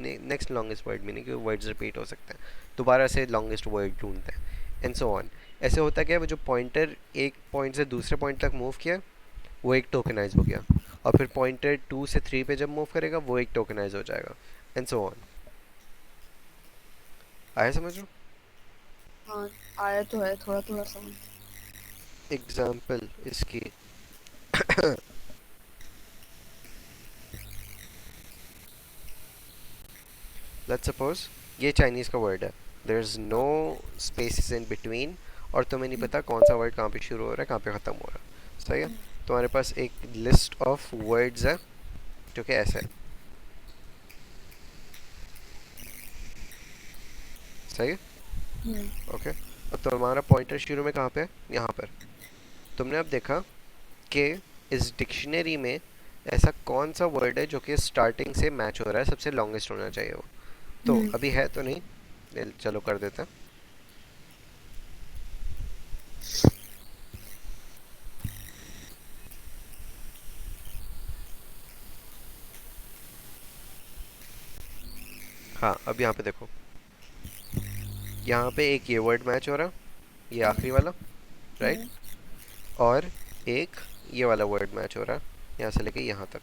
मीनिंग कि वर्ड्स रिपीट हो सकते हैं, दोबारा से लॉन्गेस्ट वर्ड ढूंढते हैं, एंड सो ऑन। ऐसे होता क्या है, वो जो पॉइंटर एक पॉइंट से दूसरे पॉइंट तक मूव किया वो एक टोकनाइज हो गया, और फिर पॉइंटर 2 से 3 पे जब मूव करेगा वो एक टोकनाइज हो जाएगा, एंड सो ऑन। आया समझ लो? हाँ, आया तो है थोड़ा थोड़ा समझ। एग्जाम्पल इसकी, लेट्स सपोज ये चाइनीज़ का वर्ड है, there is no spaces in between, और तुम्हें नहीं पता कौन सा वर्ड कहाँ पे शुरू हो रहा है कहाँ पे ख़त्म हो रहा है, सही है? तुम्हारे पास एक लिस्ट ऑफ वर्ड्स है जो कि ऐसे है, सही है? हम्म। ओके, अब तुम्हारा पॉइंटर शुरू में कहाँ पे है? यहाँ पर। तुमने अब देखा कि इस डिक्शनरी में ऐसा कौन सा वर्ड है जो कि स्टार्टिंग से मैच हो रहा है, सबसे लॉन्गेस्ट होना चाहिए वो। तो हम्म। अभी है तो नहीं, चलो कर देते हैं। हाँ, अब यहाँ पे देखो, यहाँ पे एक ये वर्ड मैच हो रहा, ये आखिरी वाला, राइट? हम्म। और एक ये वाला वर्ड मैच हो रहा, यहाँ से लेके यहाँ तक।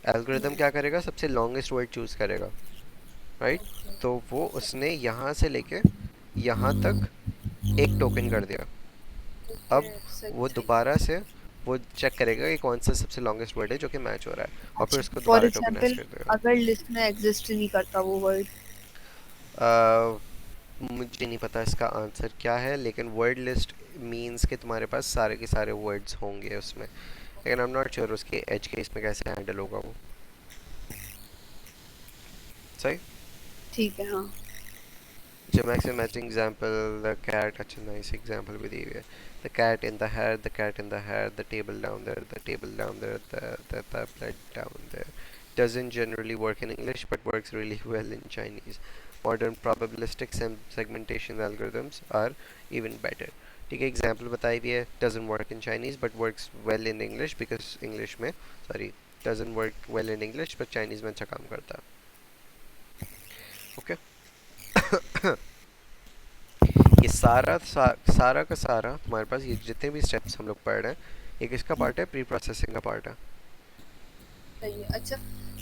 एल्गोरिदम क्या करेगा, सबसे लॉन्गेस्ट वर्ड चूज करेगा, राइट? तो वो उसने यहाँ से लेके यहाँ तक एक टोकन कर दिया। ओके, अब सही वो सही। दोबारा से वो चेक करेगा कि कौन सा सबसे लॉन्गेस्ट वर्ड है जो कि मैच हो रहा है, और फिर अच्छा, उसको फॉर दोबारा टोकनाइज एग्जांपल कर देगा। अगर लिस्ट में एग्जिस्ट ही नहीं करता वो वर्ड। अ, मुझे नहीं पता इसका आंसर क्या है, लेकिन वर्ड लिस्ट मीन्स कि तुम्हारे पास सारे के सारे वर्ड्स होंगे उसमें, लेकिन आई एम नॉट श्योर उसके एज केस में कैसे हैंडल होगा वो, सही? ठीक है, हाँ। Geometric matching example, the cat, अच्छा nice example भी दी हुई है। The cat in the hair, the cat in the hair, the table down there, the table down there, the tablet down there. Doesn't generally work in English but works really well in Chinese. Modern probabilistic segmentation algorithms are even better. ठीक है, example बताई हुई है, doesn't work in Chinese but works well in English because English में, sorry, doesn't work well in English but Chinese में अच्छा काम करता है, ओके? ये सारा का सारा तुम्हारे पास, ये जितने भी स्टेप्स हम लोग पढ़ रहे हैं, एक इसका पार्ट है, प्री प्रोसेसिंग का पार्ट है। सही है। अच्छा,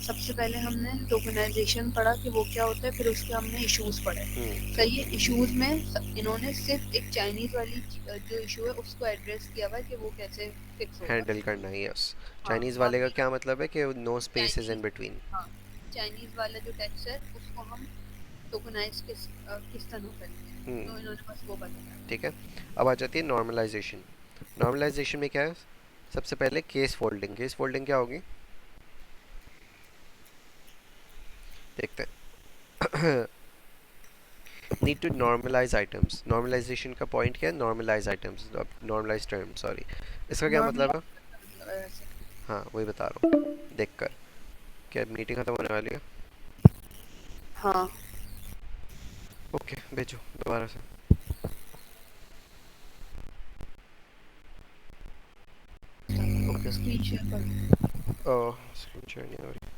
सबसे पहले हमने टोकनाइजेशन पढ़ा कि वो क्या होता है, फिर उसके हमने इश्यूज पढ़े। सही है। इश्यूज में इन्होंने सिर्फ एक चाइनीज वाली जो इशू है उसको एड्रेस किया हुआ है कि वो कैसे फिक्स होगा। हैंडल करना है, यस। हाँ, चाइनीज़ वाले का बाकी क्या मतलब है कि no spaces in Chinese, between. हाँ, चाइनीज वाला जो टेक्स्ट है उसको हम टोकनाइज किस तरह करेंगे, तो इन्होंने बस वो बताया। ठीक है, अब आ जाती है नॉर्मलाइजेशन। नॉर्मलाइजेशन में क्या है, सबसे पहले केस फोल्डिंग। केस फोल्डिंग क्या होगी, देखते हैं। Need to normalize items. Normalization का पॉइंट क्या है, normalize items, normalize term, sorry. इसका क्या मतलब है? नॉर्मलाइज ऐसे। हाँ, वही बता रहा हूँ, देख कर। क्या मीटिंग खत्म होने वाली है? हाँ, ओके, भेजो दोबारा से। ओके, स्क्रीन शेयर कर। स्क्रीन शेयर नहीं हो रही।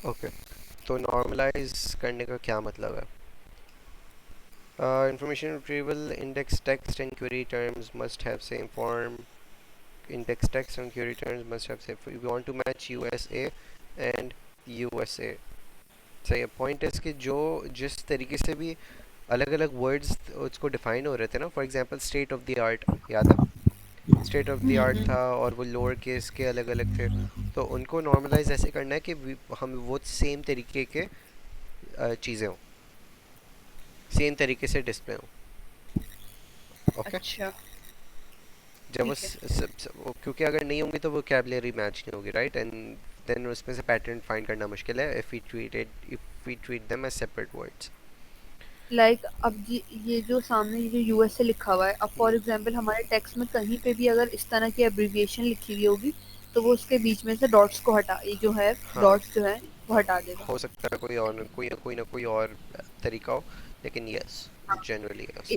ओके, तो नॉर्मलाइज करने का क्या मतलब है? Information retrieval, index text and query terms must have same form. Index text and query terms must have same. We want to match USA and USA. सही है। पॉइंट है इसके, जो जिस तरीके से भी अलग अलग वर्ड्स उसको डिफाइन हो रहे थे ना, for example state of the art, याद है? स्टेट ऑफ द आर्ट था और वो लोअर केस के अलग अलग थे, तो उनको नॉर्मलाइज ऐसे करना है कि हम वो सेम तरीके के चीज़ें हों, सेम तरीके से डिस्प्ले हों, ओके? अच्छा, जब वो ठीक है। क्योंकि अगर नहीं होंगी तो वोकैबुलरी मैच नहीं होगी, राइट? एंड देन उसमें से पैटर्न फाइंड करना मुश्किल है, if we treat them as separate words. Like अब ये जो सामने ये जो यूएस से लिखा हुआ है, अब फॉर एग्जांपल हमारे टेक्स्ट में कहीं पे भी अगर इस तरह की एब्रिविएशन लिखी हुई होगी तो वो उसके बीच में से डॉट्स को हटा, ये जो है हाँ, डॉट्स जो है वो हटा देगा। हो सकता है कोई ना कोई और तरीका हो, लेकिन यस, जनरली यस।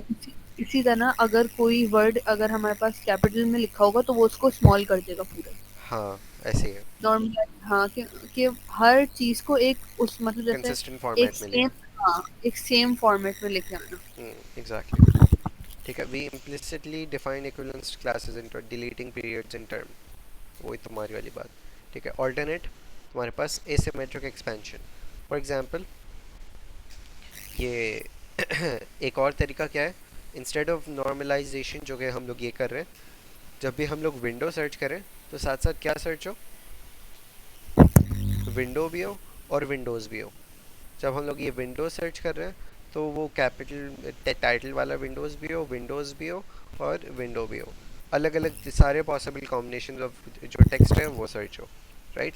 इसी तरह अगर कोई वर्ड अगर हमारे पास कैपिटल में लिखा होगा तो वो उसको स्मॉल कर देगा पूरा। हाँ, ऐसे ही है। नॉर्मल, हाँ कि हर चीज को एक उस मतलब जैसे कंसिस्टेंट एक फॉर्मेट में ले। सेम, हाँ एक सेम फॉर्मेट में लेके आना। एग्जैक्टली। ठीक है, we implicitly define equivalence classes in deleting periods in term. वही तुम्हारी वाली बात। ठीक है, ऑल्टरनेट तुम्हारे पास एसिमेट्रिक एक्सपेंशन। फॉर एग्जांपल, ये एक और तरीका क्या है, इंस्टेड ऑफ नॉर्मलाइजेशन जो कि हम लोग ये कर रहे हैं, जब भी हम लोग विंडो सर्च करें तो साथ साथ क्या सर्च हो, विंडो भी हो और विंडोज़ भी हो। जब हम लोग ये विंडोज सर्च कर रहे हैं तो वो कैपिटल टाइटल वाला विंडोज़ भी हो और विंडो भी हो, अलग अलग सारे पॉसिबल कॉम्बिनेशन ऑफ जो टेक्स्ट है वो सर्च हो, राइट।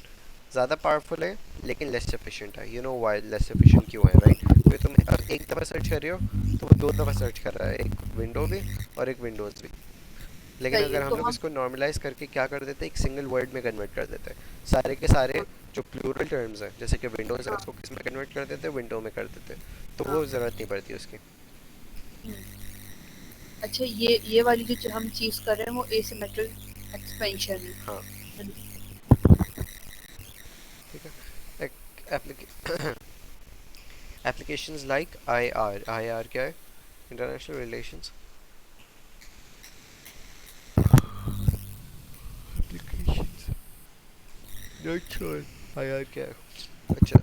ज़्यादा पावरफुल है लेकिन लेस सफिशिएंट है। You know why less sufficient क्यों है, राइट, क्योंकि तुम एक दफ़ा सर्च कर रहे हो तो वो दो दफ़ा सर्च कर रहा है, एक विंडो भी और एक विंडोज़ भी। लेकिन सही अगर है तो हम लोग हम, इसको नॉर्मलाइज करके क्या कर देते हैं, एक सिंगल वर्ड में कन्वर्ट कर देते हैं सारे के सारे जो प्लूरल टर्म्स हैं, जैसे कि विंडोज़ है हाँ उसको किस में कन्वर्ट कर देते हैं, विंडो में कर देते हैं, तो हाँ। वो ज़रूरत नहीं पड़ती उसकी। हम्म। अच्छा ये वाली जो हम चीज कर रहे हैं वो एसिमेट्रिक एक्सपेंशन हाँ, है ना? ठीक है। एक एप्लीकेशंस लाइक आई आर क्या है, international relations applications, not sure I R क्या है। अच्छा,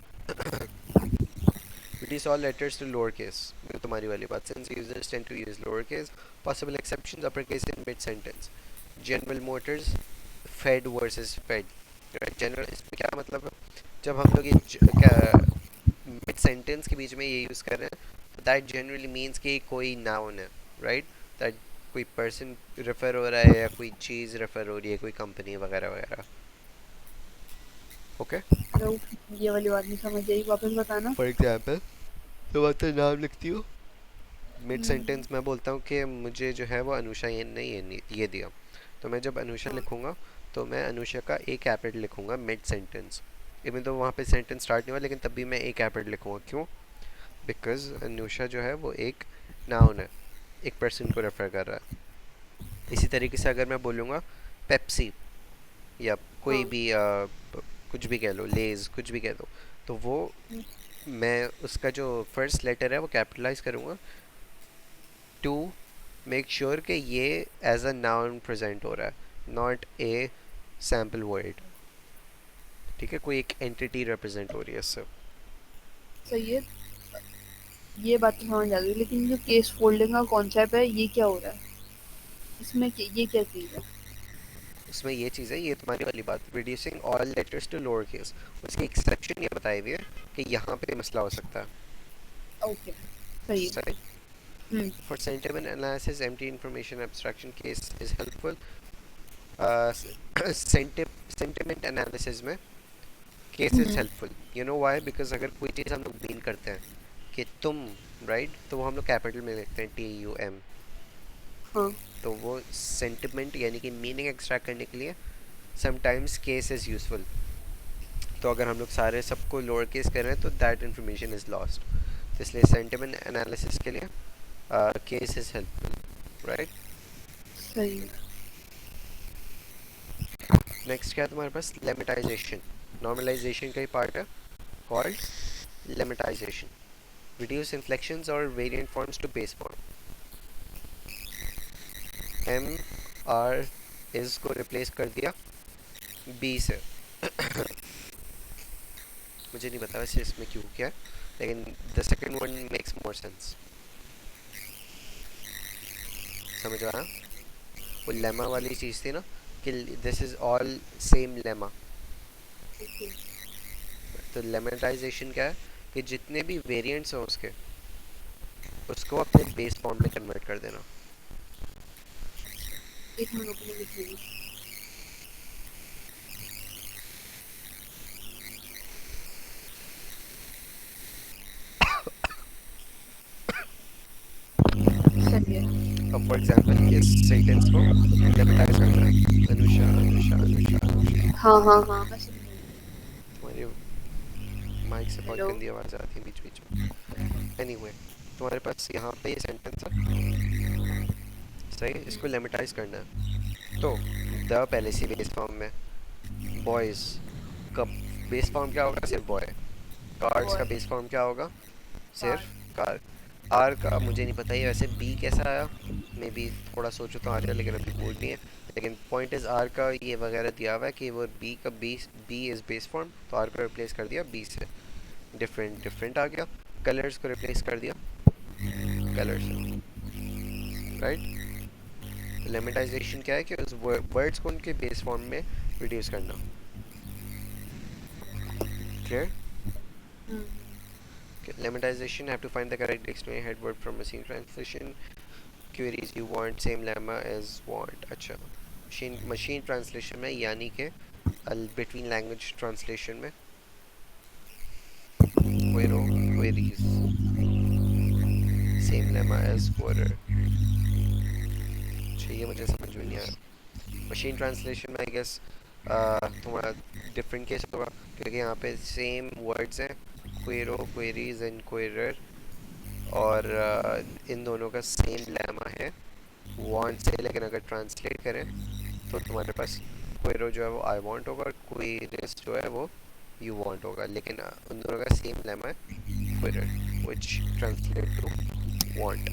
reduce all letters to lowercase, ये तुम्हारी वाली बात, since users tend to use lowercase, possible exceptions uppercase in mid sentence, general motors, fed versus fed, right, general इसमें क्या मतलब है, जब हम लोग ये क्या मिड सेंटेंस के बीच में ये यूज़ कर रहे हैं तो दैट जनरली मीन्स कि कोई नाउन है, राइट, दैट कोई पर्सन रेफर हो रहा है या कोई चीज़ रेफर हो रही है, कोई कंपनी वगैरह वगैरह। ओके, तो ये वाली बात नहीं समझ आई, वापस बताना। फॉर एग्जाम्पल, तुम अपना नाम लिखती हो, मिड हम्म। सेंटेंस मैं बोलता हूँ कि मुझे जो है वो अनुषा ये नहीं ये दिया, तो मैं जब अनुषा हाँ लिखूँगा तो मैं अनुषा का ए कैपिटल लिखूँगा मिड सेंटेंस, इवन तो वहाँ पे सेंटेंस स्टार्ट नहीं हुआ लेकिन तब भी मैं ए कैपिटल लिखूँगा, क्यों, बिकॉज अनुषा जो है वो एक नाउन है, एक पर्सन को रेफर कर रहा है। इसी तरीके से अगर मैं बोलूँगा पेप्सी या कोई हाँ। भी कुछ भी कह लो, लेज कुछ भी कह दो, तो वो मैं उसका जो फर्स्ट लेटर है वो कैपिटलाइज करूँगा टू मेक श्योर कि ये एज अ नाउन प्रेजेंट हो रहा है, नॉट ए सैम्पल वर्ड। ठीक है, कोई एक एंटिटी रिप्रेजेंट हो रही है इससे। सही है, ये बात तो समझ आ गई, लेकिन जो केस फोल्डिंग का कॉन्सेप्ट है ये क्या हो रहा है इसमें, ये क्या चीज है? उसमें ये चीज़ है, ये तुम्हारी वाली बात, reducing all letters to lower case, उसकी एक्सेप्शन ये बताई हुई है कि यहाँ पे मसला हो सकता है। ओके, सही है। सही। Hmm. For sentiment analysis empty information abstraction case is helpful. Sentiment analysis में case is hmm. Helpful, you know why, because अगर कोई चीज़ हम लोग मीन करते हैं कि तुम, राइट, तो वो हम लोग कैपिटल में लिखते हैं TUM, हाँ। तो वो सेंटिमेंट यानी कि मीनिंग एक्सट्रैक्ट करने के लिए समटाइम्स केस इज़ यूजफुल। तो अगर हम लोग सारे सबको लोअर केस कर रहे हैं तो दैट इन्फॉर्मेशन इज़ लॉस्ट, तो इसलिए सेंटिमेंट एनालिसिस के लिए केस इज़ हेल्पफुल, राइट। सही है। नेक्स्ट क्या है तुम्हारे पास, लेमेटाइजेशन, नॉर्मलाइजेशन का ही पार्ट है, कॉल्ड लेमेटाइजेशन, रिड्यूस इन्फ्लेक्शंस और variant forms to base form. M R is को रिप्लेस कर दिया B से। मुझे नहीं पता वैसे इसमें क्यों क्या है, लेकिन the second one makes more sense. समझ आया, वो लेमा वाली चीज़ थी ना कि this is all same lemma, okay. तो लेमेटाइजेशन क्या है कि जितने भी वेरिएंट्स हैं उसके, उसको अपने बेस फॉर्म में कन्वर्ट कर देना। एक मिनट में लिख लेंगे। है। अब फॉर एग्जांपल इस सेंटेंस को लेमेटाइज करना है। अनुषा अनुषा अनुषा अनुषा, हाँ हाँ हाँ, मैं सुन रही तुम्हारी माइक से हूँ। बहुत हेलो। गंदी आवाज़ आती है बीच बीच में। एनीवे, तुम्हारे पास यहाँ पे ये सेंटेंस है, सही, इसको लेमेटाइज करना है। तो द पहले से बेस फॉर्म में, बॉयज़ का बेस फॉर्म क्या होगा, सिर्फ बॉय। कार्ड्स का बॉय। बेस फॉर्म क्या होगा, कार। सिर्फ कार। आर का मुझे नहीं पता ये वैसे बी कैसा आया, मे बी थोड़ा सोचो तो आ जाए, लेकिन अभी मूड नहीं है। लेकिन पॉइंट इज आर का ये वगैरह दिया हुआ है कि वो बी का बी इज बेस फॉर्म, तो आर को रिप्लेस कर दिया बी से, डिफरेंट डिफरेंट आ गया। कलर्स को रिप्लेस कर दिया कलर से, राइट। तो लेमेटाइजेशन क्या है कि उस वर्ड्स को उनके बेस फॉर्म में रिड्यूस करना। Clear. Lemmatization have to find the correct dictionary head word from machine translation. Queries you want same lemma as want. अच्छा, machine translation में यानी के between language translation में query queries same lemma as quarter। अच्छा, ये मुझे समझ में नहीं आया। मशीन ट्रांसलेशन में आई गेस तुम्हारा डिफरेंट केस होगा, क्योंकि यहाँ पे सेम वर्ड्स हैं, क्वेरो क्वेरीज एंड क्वेरर, और इन दोनों का सेम लेमा है वांट से। लेकिन अगर ट्रांसलेट करें तो तुम्हारे पास क्वेरो जो है वो आई वांट होगा, और क्वेरिस जो है वो यू वांट होगा, लेकिन उन दोनों का सेम लेमा है querer, which translate to want.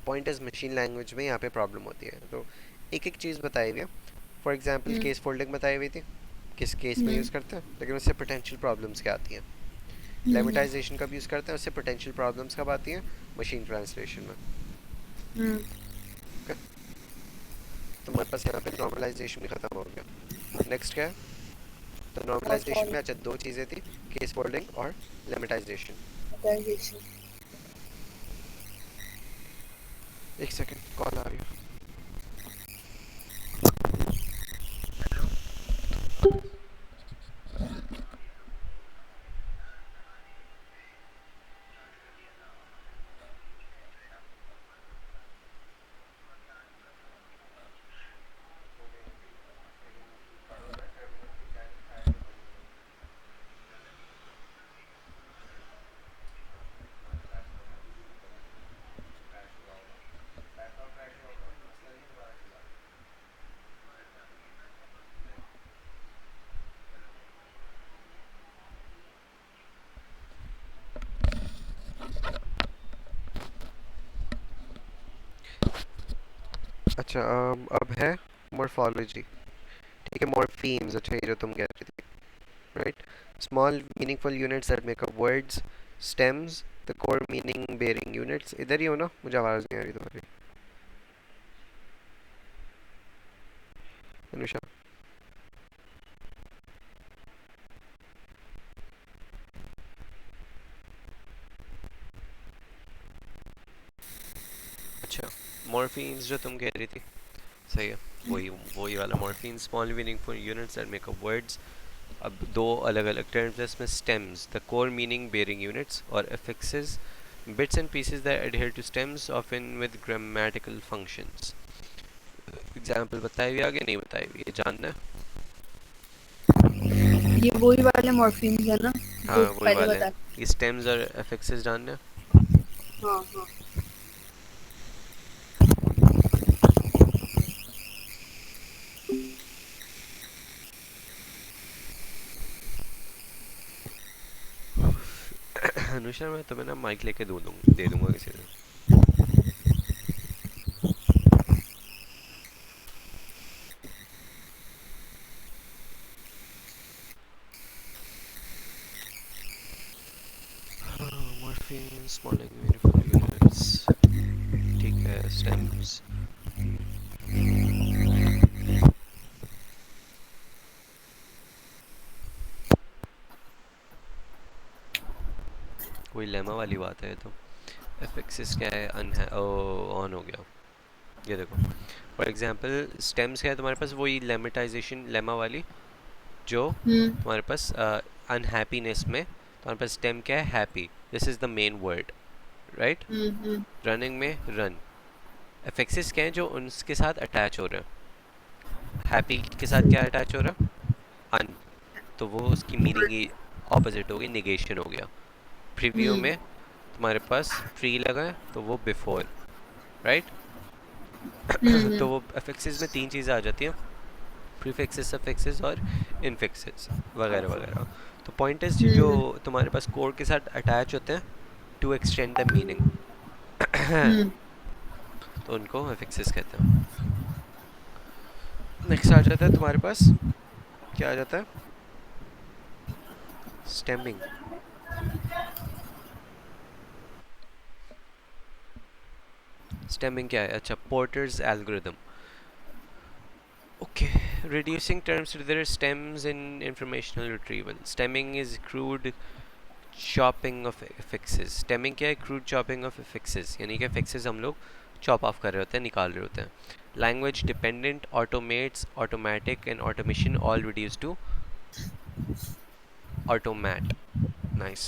Point is machine language में यहाँ पे प्रॉब्लम होती है। तो एक एक चीज़ बताई हुई है। फॉर एग्जांपल केस फोल्डिंग बताई हुई थी, किस केस में यूज़ करते हैं, लेकिन उससे पोटेंशियल प्रॉब्लम्स क्या आती हैं। लेमेटाइजेशन कब यूज़ करते हैं, उससे पोटेंशियल प्रॉब्लम्स कब आती हैं, मशीन ट्रांसलेशन में। Okay? तो हमारे पास यहाँ पे नॉर्मलाइजेशन भी खत्म हो गया। नेक्स्ट क्या है, तो नॉर्मलाइजेशन में अच्छा दो चीज़ें थी, केस फोल्डिंग और लेमेटाइजेशन। एक सेकंड, कॉल आ रही है। अच्छा, अब है मॉर्फोलॉजी। ठीक है, मॉर्फीम्स, अच्छा ये जो तुम कह रही थी, right. Small meaningful units that make up words, stems, the core meaning bearing units. इधर ही हो ना, मुझे आवाज़ नहीं आ रही तुम्हारी, अनुषा। अच्छा, मॉर्फीम्स जो तुम कह रही थी, सही है, वही वही वाला morphine. Small meaningful units that make up words. अब दो अलग अलग टर्म्स हैं इसमें, stems the core meaning bearing units, और affixes bits and pieces that adhere to stems often with grammatical functions। Example बताई हुई आगे, नहीं बताई हुई, ये जानना है। ये वही वाले मॉर्फीम्स है ना हाँ जो वही पहले वाले हैं, बता। ये स्टेम्स और अफिक्सेस जानना है। हाँ हाँ। अनुषा, मैं तुम्हें ना माइक लेके दे दूंगा किसी दिन। मॉर्फीम, स्मॉल मीनिंगफुल यूनिट्स, ठीक है, स्टेम्स। कोई लेमा वाली बात है तो। अफिक्सेस क्या है, ऑन हो गया, ये देखो। फॉर एग्जांपल स्टेम्स क्या है तुम्हारे पास, वही लेमेटाइजेशन लेमा वाली, जो तुम्हारे पास अनहैप्पीनेस में तुम्हारे पास स्टेम क्या है, happy, this is the main word, right. Running में रन, एफेक्सेस क्या है? जो उनके साथ अटैच हो रहे हैं। हैप्पी के साथ क्या अटैच हो रहा है? अन। तो वो उसकी मीनिंग ही ऑपोजिट हो गई, निगेशन हो गया। प्रीव्यू हम्म में तुम्हारे पास प्री लगा है तो वो बिफोर, राइट। तो हम्म वो अफिक्सेस में तीन चीज़ें आ जाती हैं, प्रीफिक्सेस, सफिक्सेस और इनफिक्सेस वगैरह वगैरह। तो पॉइंट इज जो हम्म तुम्हारे पास कोड के साथ अटैच होते हैं टू एक्सटेंड द मीनिंग, हम्म तो उनको अफिक्सेस कहते हैं। नेक्स्ट आ जाता है तुम्हारे पास, क्या आ जाता है? स्टेमिंग। स्टेमिंग क्या है? अच्छा, porters algorithm. Okay, reducing terms to their stems in informational retrieval. Stemming is crude chopping of affixes. Stemming क्या है? Crude chopping of affixes, यानी कि affixes हम लोग chop off कर रहे होते हैं, निकाल रहे होते हैं. Language dependent, automates, automatic and automation all reduced to automate. Nice.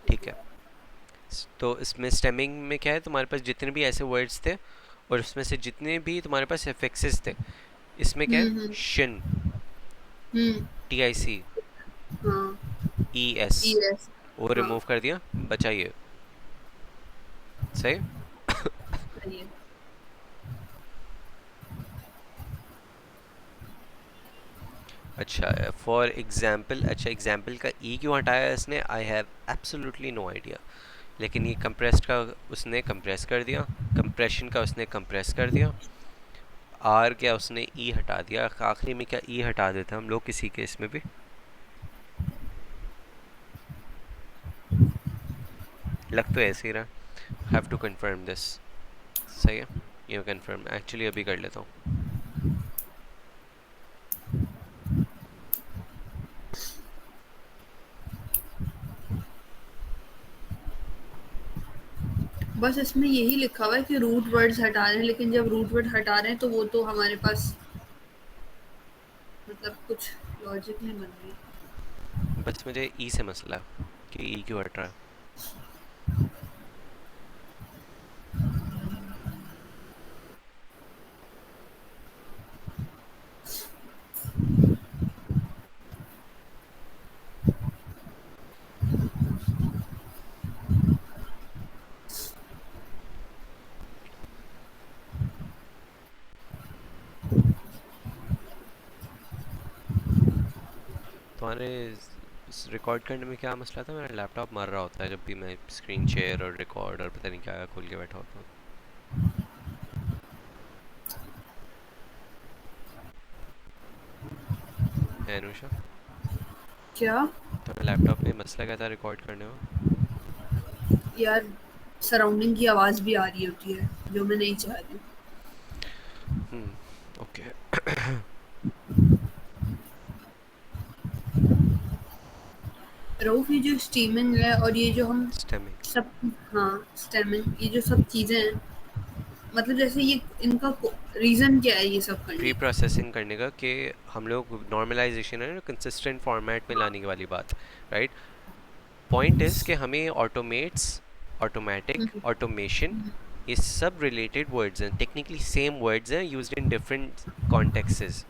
ठीक है. तो इसमें स्टेमिंग में क्या है? तुम्हारे पास जितने भी ऐसे वर्ड्स थे और उसमें से जितने भी तुम्हारे पास एफिक्सेस थे, इसमें क्या है? हम्म शिन, हम्म टी आई सी, हाँ ई एस, यस वो हाँ रिमूव कर दिया, बचाइए। सही। सही है अच्छा, फॉर एग्जाम्पल, अच्छा एग्जाम्पल का ई क्यों हटाया इसने? I have absolutely no idea. लेकिन ये कंप्रेस्ड का उसने कंप्रेस कर दिया, कंप्रेशन का उसने कंप्रेस कर दिया, आर क्या उसने ई हटा दिया। आखिरी में क्या ई हटा देते हम लोग किसी केस में भी? लग तो ऐसे ही रहा। Have to confirm this. सही है, ये कंफर्म एक्चुअली अभी कर लेता हूँ। बस इसमें यही लिखा हुआ है कि रूट वर्ड्स हटा रहे हैं, लेकिन जब रूट वर्ड हटा रहे हैं तो वो तो हमारे पास मतलब कुछ लॉजिक नहीं बन रही। बस मुझे ई से मसला है कि ई क्यों हट रहा है। तुम्हारे रिकॉर्ड करने में क्या मसला था? मेरा लैपटॉप मर रहा होता है जब भी मैं स्क्रीन शेयर और रिकॉर्ड और पता नहीं क्या खोल के बैठा होता हूँ। है अनुषा, क्या तुम्हारे लैपटॉप में मसला क्या था रिकॉर्ड करने में? यार, सराउंडिंग की आवाज भी आ रही होती है जो मैं नहीं चाह रही। ओके। रऊफ, ये जो स्टीमिंग है और ये जो हम स्टेमिंग। सब, हाँ स्टेमिंग, ये जो सब चीजें हैं, मतलब जैसे ये इनका रीजन क्या है ये सब प्री करने का? प्रोसेसिंग करने का, कि हम लोग नॉर्मलाइजेशन है ना, कंसिस्टेंट फॉर्मेट में लाने की वाली बात, राइट। पॉइंट इज कि हमें ऑटोमेट्स, ऑटोमेटिक, हम्म, ऑटोमेशन, ये सब रिलेटेड वर्ड्स हैं, टेक्निकली सेम वर्ड्स हैं, used in different contexts,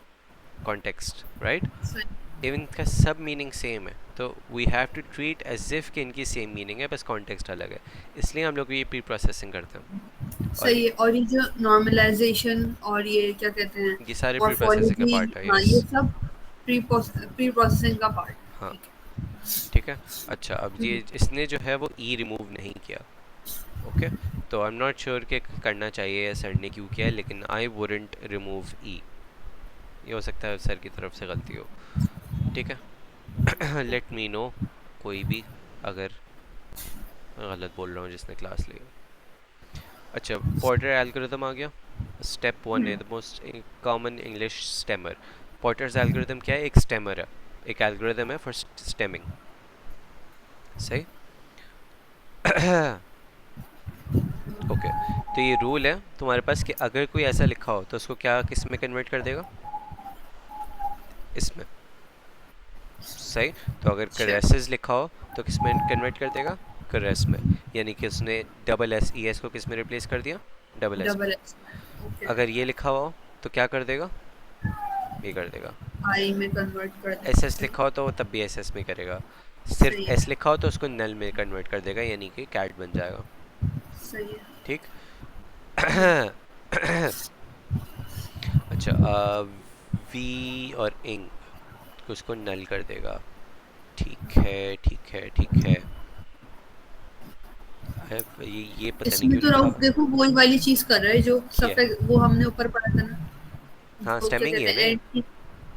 context, right. सही। इवन इनका सब मीनिंग सेम है, तो we have to treat as if कि इनकी सेम मीनिंग है, बस कॉन्टेक्स्ट अलग है। इसलिए हम लोग ये प्री प्रोसेसिंग करते हैं। और सही है, और ये जो नॉर्मलाइजेशन और ये क्या कहते हैं, ये सारे प्री प्रोसेसिंग का मॉर्फोलॉजी, पार्ट है, हाँ यस। ये सब प्री प्रोसेसिंग का पार्ट है। हाँ, ठीक ठीक है। अच्छा, अब है। ये इसने जो है वो ई रिमूव नहीं किया। ओके, तो आई एम नॉट श्योर कि करना चाहिए या सर ने क्यों किया है, लेकिन आई वुडंट रिमूव ई। ये हो सकता है सर की तरफ से गलती हो। ठीक है। लेट मी नो, कोई भी, अगर गलत बोल रहा हूँ जिसने क्लास ली। अच्छा, पोर्टर एल्गोरिदम आ गया। स्टेप वन है the most common English stammer. Porters algorithm क्या है? एक स्टेमर है, एक एल्गोरिदम है फॉर स्टेमिंग। सही। ओके, तो ये रूल है तुम्हारे पास कि अगर कोई ऐसा लिखा हो तो उसको क्या, किस में कन्वर्ट कर देगा? इसमें। सही। तो अगर अच्छा। करेसेस लिखा हो तो किस में कन्वर्ट कर देगा? करेस में। यानी कि उसने डबल एस ई एस को किस में रिप्लेस कर दिया, डबल एस में। Double S. ओके। अगर ये लिखा हुआ हो तो क्या कर देगा, ये कर देगा। आई में कन्वर्ट कर एस देगा, एस सही। लिखा हो तो वो तब भी एस एस में करेगा। सिर्फ सही एस है। लिखा हो तो उसको नल में कन्वर्ट कर देगा, यानी कि कैट बन जाएगा। सही है। ठीक। हम्म। अच्छा, वी और इंग उसको नल कर देगा। ठीक है ठीक है ठीक है। ये पता नहीं इसमें क्यों तो लिखा राउफ देखो वही वाली चीज कर रहा है जो किया। सफेद, वो हमने ऊपर पढ़ा था ना, हाँ, वो क्या स्टेमिंग ही कहते है ना हैं, ये। एंटी।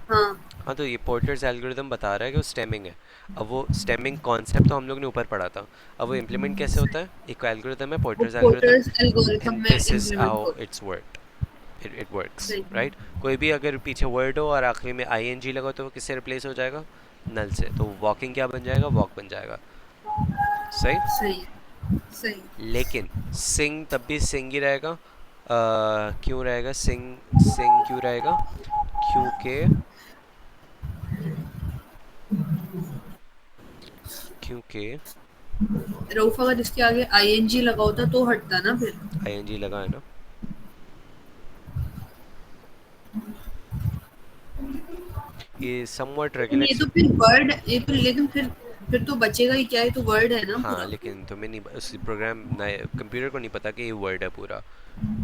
हाँ। हाँ, तो ये पोर्टर्स एल्गोरिदम बता रहा है कि वो स्टेमिंग है। अब वो स्टेमिंग कॉन्सेप्ट तो हम लोग ने ऊपर पढ़ा था। अब वो इम्प्लीमेंट कैसे होता है, एक एल्गोरिदम है वो porters algorithm, porters algorithm and में दिस इज इम्प्लीमेंट हाउ होता इट्स वर्क, इट वर्क्स, है। राइट। कोई भी अगर पीछे वर्ड हो और आखिरी में आई एन जी लगा तो वो किससे रिप्लेस हो जाएगा, नल से। तो वॉकिंग क्या बन जाएगा, वॉक बन जाएगा। सही। सही है। सही। लेकिन सिंग तब भी सिंग ही रहेगा। क्यों रहेगा सिंग, सिंग क्यों रहेगा, क्योंकि क्योंकि राउफ अगर इसके आगे आईएनजी लगा होता तो हटता ना फिर। आई एन जी लगा है ना। ये समवट लेकिन रेगुलर। ये तो फिर वर्ड, ये तो, लेकिन फिर तो बचेगा ही क्या, ये तो वर्ड है ना हाँ, पूरा। लेकिन तुम्हें नहीं, उस प्रोग्राम नए कंप्यूटर को नहीं पता कि ये वर्ड है पूरा,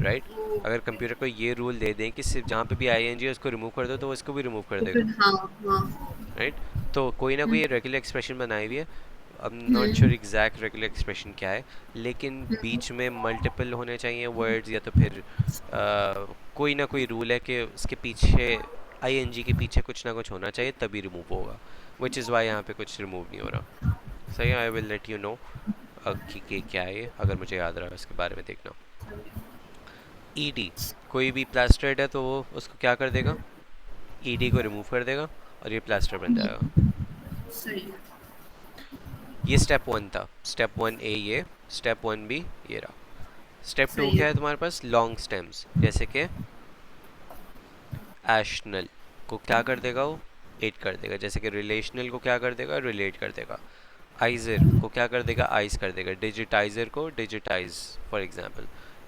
राइट। अगर ओके। कंप्यूटर को ये रूल दे दें कि सिर्फ जहाँ पे भी आई एन जी है उसको रिमूव कर दो, तो वो इसको भी रिमूव कर तो देगा, फिर हाँ। हाँ। राइट। तो कोई ना हम्म। कोई रेगुलर एक्सप्रेशन बनाई हुई है। अब not sure hmm. Exact regular expression क्या है, लेकिन हम्म। बीच में मल्टीपल होने चाहिए वर्ड्स, या तो फिर कोई ना कोई रूल है कि उसके पीछे आईएनजी के पीछे कुछ ना कुछ होना चाहिए तभी रिमूव होगा। विच इज़ वाई यहाँ पे कुछ रिमूव नहीं हो रहा। सही, I will let you know कि क्या है ये, अगर मुझे याद रहा इसके बारे में देखना। ईडी, कोई भी प्लास्टर्ड है तो वो उसको क्या कर देगा, ईडी को रिमूव कर देगा और ये प्लास्टर बन जाएगा। सही है। ये स्टेप वन था, स्टेप वन ए ये, स्टेप वन बी ये रहा। स्टेप टू सही क्या है। है तुम्हारे पास, लॉन्ग स्टेम्स, जैसे कि एशनल को क्या कर देगा वो, एट कर देगा। जैसे कि रिलेशनल को क्या कर देगा, रिलेट कर देगा। आइजर को क्या कर देगा, आइज कर देगा। डिजिटाइजर को डिजिटाइज, फॉर एग्जांपल।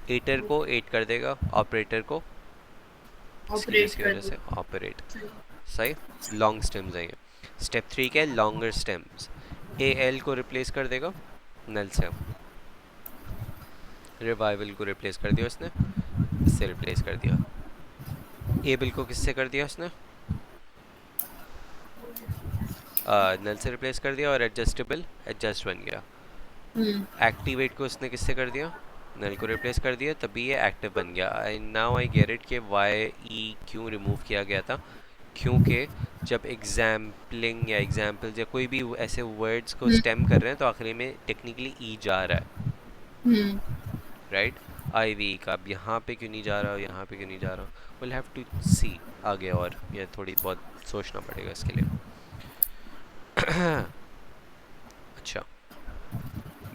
एटर को एट कर देगा, ऑपरेटर को इसकी ऑपरेट जिसकी कर वजह दो। से ऑपरेट। सही। सही। लॉन्ग स्टेम्स हैं ये। स्टेप थ्री क्या है, लॉन्गर स्टेम्स। ए एल को रिप्लेस कर देगा नल से, रिवाइवल को रिप्लेस कर दिया उसने, इससे रिप्लेस कर दिया। एबल को किससे कर दिया उसने, नल से रिप्लेस कर दिया, और एडजस्टेबल एडजस्ट बन गया। हम्म। एक्टिवेट को उसने किससे कर दिया, नल को रिप्लेस कर दिया, तभी ये एक्टिव बन गया। I now I get it कि वाई ई क्यों रिमूव किया गया था, क्योंकि जब एग्जाम्पलिंग या एग्जाम्पल या कोई भी ऐसे वर्ड्स को स्टेम हम्म। कर रहे हैं तो आखिरी में टेक्निकली ई जा रहा है, हम्म। राइट। आई वी का अब यहाँ पे क्यों नहीं जा रहा, यहाँ पे क्यों नहीं जा रहा, विल हैव टू सी आगे, और ये थोड़ी बहुत सोचना पड़ेगा इसके लिए। अच्छा,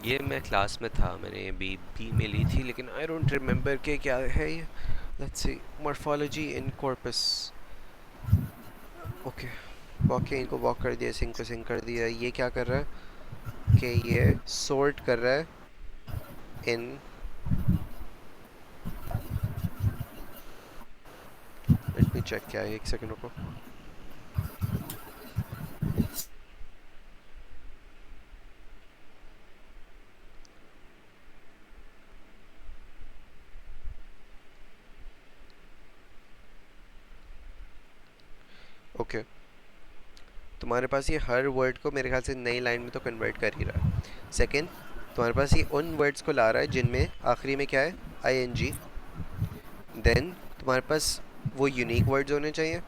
ये मैं क्लास में था, मैंने ये बी में ली थी, लेकिन आई डोंट रिमेम्बर कि क्या है ये। Let's see, morphology in corpus. Okay, walk इनको वॉक कर दिया, सिंक को सिंक कर दिया। ये क्या कर रहा है कि ये सॉर्ट कर रहा है इन, लेट मी चेक क्या है, एक सेकंड रुको। ओके, तुम्हारे पास ये हर वर्ड को मेरे ख्याल से नई लाइन में तो कन्वर्ट कर ही रहा है। सेकंड, तुम्हारे पास ये उन वर्ड्स को ला रहा है जिनमें आखिरी में क्या है, आई एन जी। देन तुम्हारे पास वो यूनिक वर्ड्स होने चाहिए।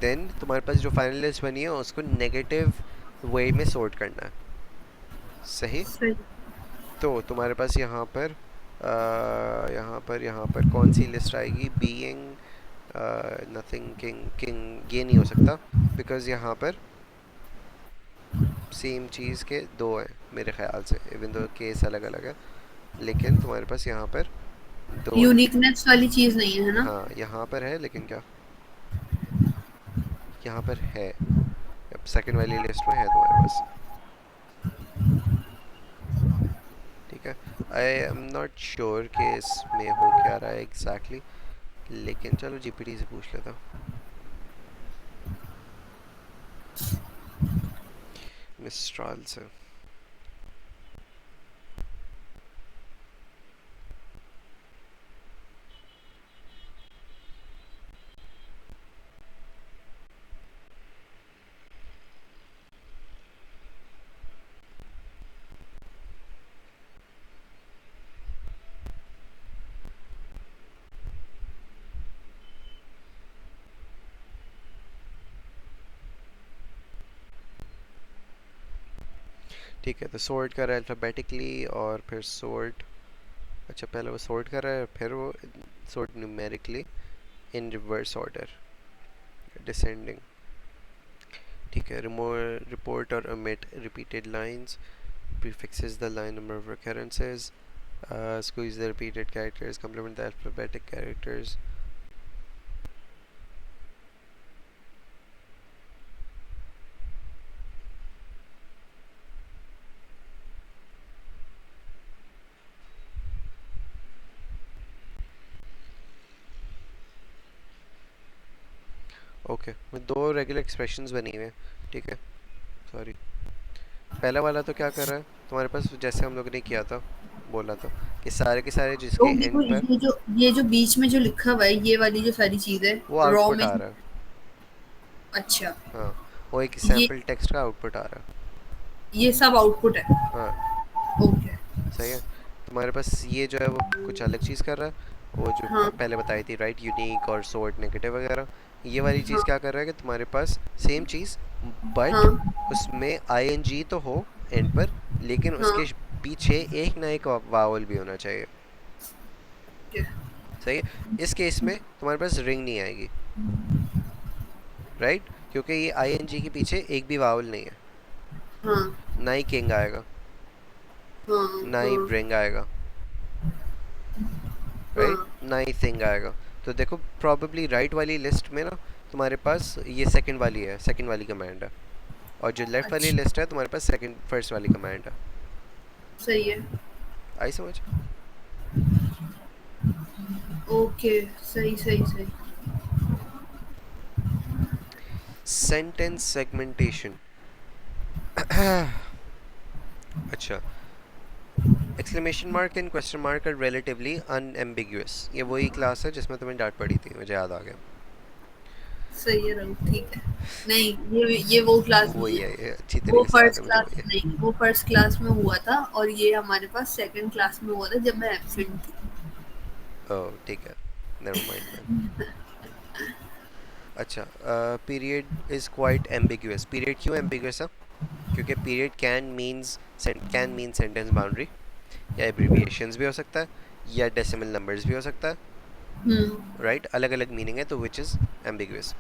देन तुम्हारे पास जो फाइनल लिस्ट बनी है उसको नेगेटिव वे में सॉर्ट करना है। सही। सही। तो तुम्हारे पास यहाँ पर कौन सी लिस्ट आएगी, बीइंग नथिंग किंग, किंग ये नहीं हो सकता, बिकॉज यहाँ पर सेम चीज़ के दो हैं मेरे ख्याल से, इवन दो केस अलग अलग है, लेकिन तुम्हारे पास यहाँ पर दो हैं। यूनिकनेस वाली चीज नहीं है ना। हाँ, यहाँ पर है, लेकिन क्या यहाँ पर है, अब सेकंड वाली लिस्ट में है तुम्हारे पास। ठीक ठीक है। आई एम नॉट श्योर कि इसमें हो क्या रहा है एग्जैक्टली लेकिन चलो जीपीटी से पूछ लेता हूँ। मिस्ट्राल से। ठीक है, तो सॉर्ट कर रहा है अल्फ़ाबेटिकली और फिर सॉर्ट, अच्छा पहले वो सॉर्ट कर रहा है फिर वो सॉर्ट न्यूमेरिकली इन रिवर्स ऑर्डर डिसेंडिंग। ठीक है, रिमूव रिपोर्ट और omit repeated lines, prefixes the line number of recurrences, squeeze the repeated characters, complement the alphabetic characters. Okay, दो रेगुलर एक्सप्रेशंस बनी हुई हैं। ठीक है, सॉरी, पहला वाला तो क्या कर रहा है तुम्हारे पास, जैसे हम लोग ने किया था, बोला था कि सारे के सारे तो जिसके एंड देखो पर ये जो बीच में जो लिखा हुआ है ये वाली जो सारी चीज है वो रॉ आउटपुट में। आ रहा है। अच्छा। हाँ, वो एक ये सैम्पल टेक्स्ट का आउटपुट आ रहा है। ये सब आउटपुट है। हाँ, ओके। सही है। तुम्हारे पास ये जो है वो कुछ अलग चीज़ कर रहा है, वो जो हाँ पहले बताई थी, राइट, यूनिक और सॉर्ट नेगेटिव वगैरह। ये वाली चीज़ हाँ क्या कर रहा है कि तुम्हारे पास सेम चीज़ बट हाँ उसमें आईएनजी तो हो एंड पर, लेकिन हाँ। उसके पीछे एक ना एक वावल भी होना चाहिए। ओके। सही है। इस केस में तुम्हारे पास रिंग नहीं आएगी, राइट, क्योंकि ये आईएनजी के पीछे एक भी वावल नहीं है। हाँ ना ही किंग आएगा, हाँ ना ही हाँ ब्रिंग आएगा, राइट, हाँ। ना ही थिंग आएगा। तो देखो प्रॉबेबली राइट वाली लिस्ट में ना तुम्हारे पास ये सेकंड वाली है, सेकंड वाली कमांड है, और जो लेफ्ट वाली अच्छा। लिस्ट है तुम्हारे पास सेकंड फर्स्ट वाली कमांड है। सही है। आई समझ? ओके। सही सही सही। Sentence segmentation. अच्छा, exclamation mark and question mark are relatively unambiguous. ये वही क्लास है जिसमें तुम्हें डांट पड़ी थी, मुझे याद आ गया। सही है रंग ठीक है। नहीं ये वो क्लास नहीं वही है। है, ये अच्छी वो तरीके से याद फर्स्ट है मुझे, क्लास वही है। नहीं, वो फर्स्ट क्लास में हुआ था और ये हमारे पास सेकंड क्लास में हुआ था जब मैं एब्सेंट थी। ओह ठीक है, नेवर माइंड मैन। अच्छा, period is quite ambiguous. Period क्यों एम्बिगुअस है? क्योंकि period can mean sentence boundary, या एब्रिविएशंस भी हो सकता है, या डेसिमल नंबर्स भी हो सकता है, हम्म। राइट, अलग अलग मीनिंग है, तो which is ambiguous.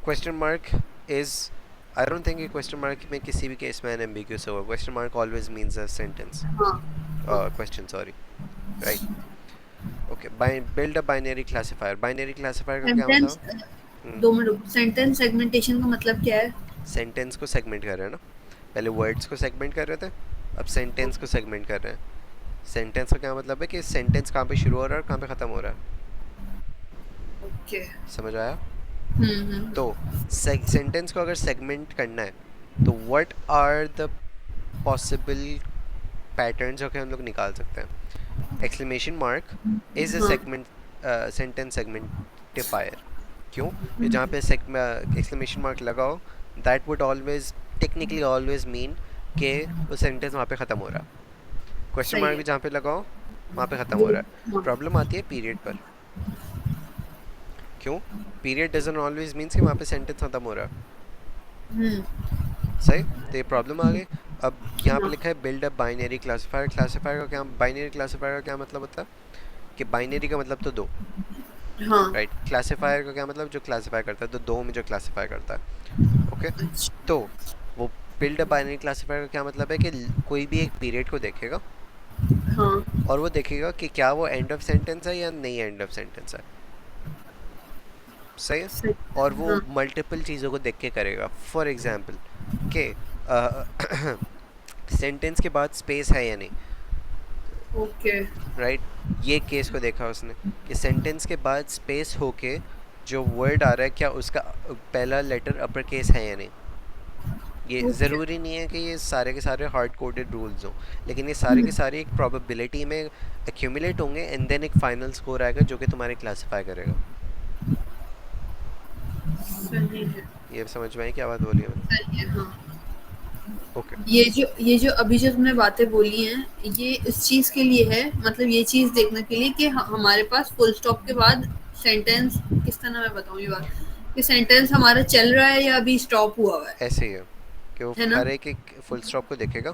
Question mark is, I don't think question mark में किसी भी केस में एम्बिगुअस होगा। Question mark always means a sentence, हाँ हाँ। Question, sorry, right. Okay, build a binary classifier. Binary classifier का क्या सेंटेंस, मतलब? 2 मिनट, सेंटेंस सेगमेंटेशन का मतलब क्या है? सेंटेंस को सेगमेंट कर रहे हैं ना, पहले वर्ड्स को सेगमेंट कर रहे थे, अब सेंटेंस को सेगमेंट कर रहे हैं। सेंटेंस का क्या मतलब है कि सेंटेंस कहाँ पे शुरू हो रहा है और कहाँ पे ख़त्म हो रहा है। ओके। समझ आया? हम्म। तो सेंटेंस को अगर सेगमेंट करना है तो what are the possible patterns जो कि हम लोग निकाल सकते हैं? एक्सक्लेमेशन मार्क इज अ हाँ। Segment, sentence segmentifier. क्यों? ये जहाँ पे एक्सक्लेमेशन मार्क लगाओ, that would always, technically always mean कि वो सेंटेंस वहाँ पे ख़त्म हो रहा है। क्वेश्चन सही मार्क भी है। जहाँ पे लगाओ वहाँ पे ख़त्म वो हो रहा है। हाँ। प्रॉब्लम आती है पीरियड पर। क्यों? पीरियड डजंट ऑलवेज मीन्स कि वहाँ पे सेंटेंस ख़त्म हो रहा है। हम्म। सही, तो ये प्रॉब्लम आ गई। अब यहाँ पे हाँ लिखा है build a binary classifier. Classifier का क्या, बाइनरी क्लासिफायर का क्या मतलब होता है कि बाइनरी का मतलब तो दो, हाँ। राइट, क्लासिफायर का क्या मतलब जो क्लासिफाई करता है, तो दो में जो क्लासिफाई करता है। ओके, अच्छा। तो वो बिल्ड अ बाइनरी क्लासिफायर का क्या मतलब है कि कोई भी एक पीरियड को देखेगा हाँ। और वो देखेगा कि क्या वो एंड ऑफ सेंटेंस है या नहीं एंड ऑफ सेंटेंस है। सही है। सही। और वो हाँ मल्टीपल चीज़ों को देख के करेगा। फॉर एग्जाम्पल के सेंटेंस के बाद स्पेस है या नहीं, ओके। राइट। ये केस को देखा उसने कि सेंटेंस के बाद स्पेस होके जो वर्ड आ रहा है क्या उसका पहला लेटर अपर केस है या नहीं। ये ओके। ज़रूरी नहीं है कि ये सारे के सारे हार्ड कोडेड रूल्स हों, लेकिन ये सारे के हम्म। सारे एक प्रोबेबिलिटी में एक्यूमुलेट होंगे एंड देन एक फाइनल स्कोर आएगा जो कि तुम्हारे क्लासिफाई करेगा। सही है। ये समझ में आई क्या बात बोली है मैंने? सही है, हाँ। ओके। ये जो अभी जो तुमने बातें बोली हैं, ये इस चीज़ के लिए है, मतलब ये चीज़ देखने के लिए कि हमारे पास फुल स्टॉप के बाद सेंटेंस, किस तरह मैं बताऊँ ये बात, कि सेंटेंस हमारा चल रहा है या अभी स्टॉप हुआ हुआ ऐसे ही है कि वो है ना? हर एक एक फुल स्टॉप को देखेगा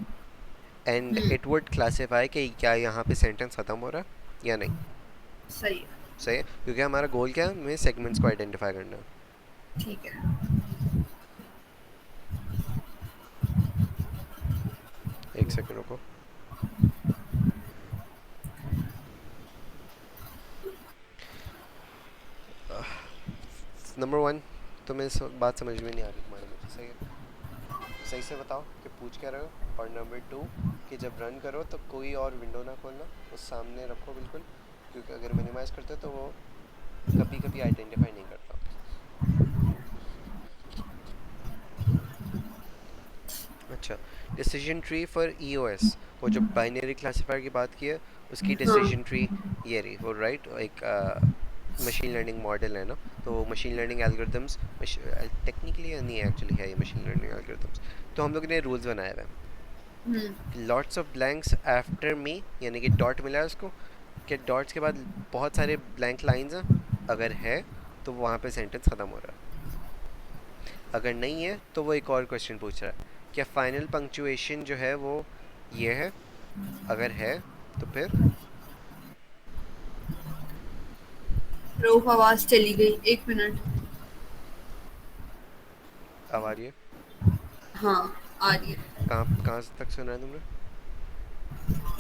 and hmm, it would classify कि क्या यहाँ पे सेंटेंस ख़त्म हो रहा है या नहीं। सही है, सही है, क्योंकि हमारा गोल क्या है, हमें सेगमेंट्स को आइडेंटिफाई करना है। ठीक है। एक सेकंड रुको। नंबर वन, तुम्हें बात समझ में नहीं आ रही तुम्हारे मुझे, सही है, सही से बताओ कि पूछ क्या रहे हो। और नंबर टू, कि जब रन करो तो कोई और विंडो ना खोलना, उस सामने रखो बिल्कुल, क्योंकि अगर मिनिमाइज़ करते हो तो वो कभी कभी आइडेंटिफाई नहीं करता। अच्छा, डिसीजन ट्री फॉर ईओएस, वो जो बाइनरी क्लासिफायर की बात की है उसकी डिसीजन हाँ, ट्री ये रही वो, राइट। एक मशीन लर्निंग मॉडल है ना, तो मशीन लर्निंग एल्गोरिदम्स टेक्निकली नहीं है, एक्चुअली है ये मशीन लर्निंग एल्गोरिदम्स। तो हम लोग ने रूल्स बनाए हुए हुँ, हैं, lots of blanks after me, यानी कि डॉट मिला है उसको, कि डॉट्स के बाद बहुत सारे ब्लैंक लाइंस हैं, अगर है तो वहाँ पे सेंटेंस ख़त्म हो रहा है, अगर नहीं है तो वो एक और क्वेश्चन पूछ रहा है, क्या फाइनल पंक्चुएशन जो है वो ये है, अगर है तो फिर। रऊफ आवाज़ चली गई, 1 मिनट। अब आ रही है? हाँ, आ रही है। कहाँ कहाँ तक सुना है तुमने?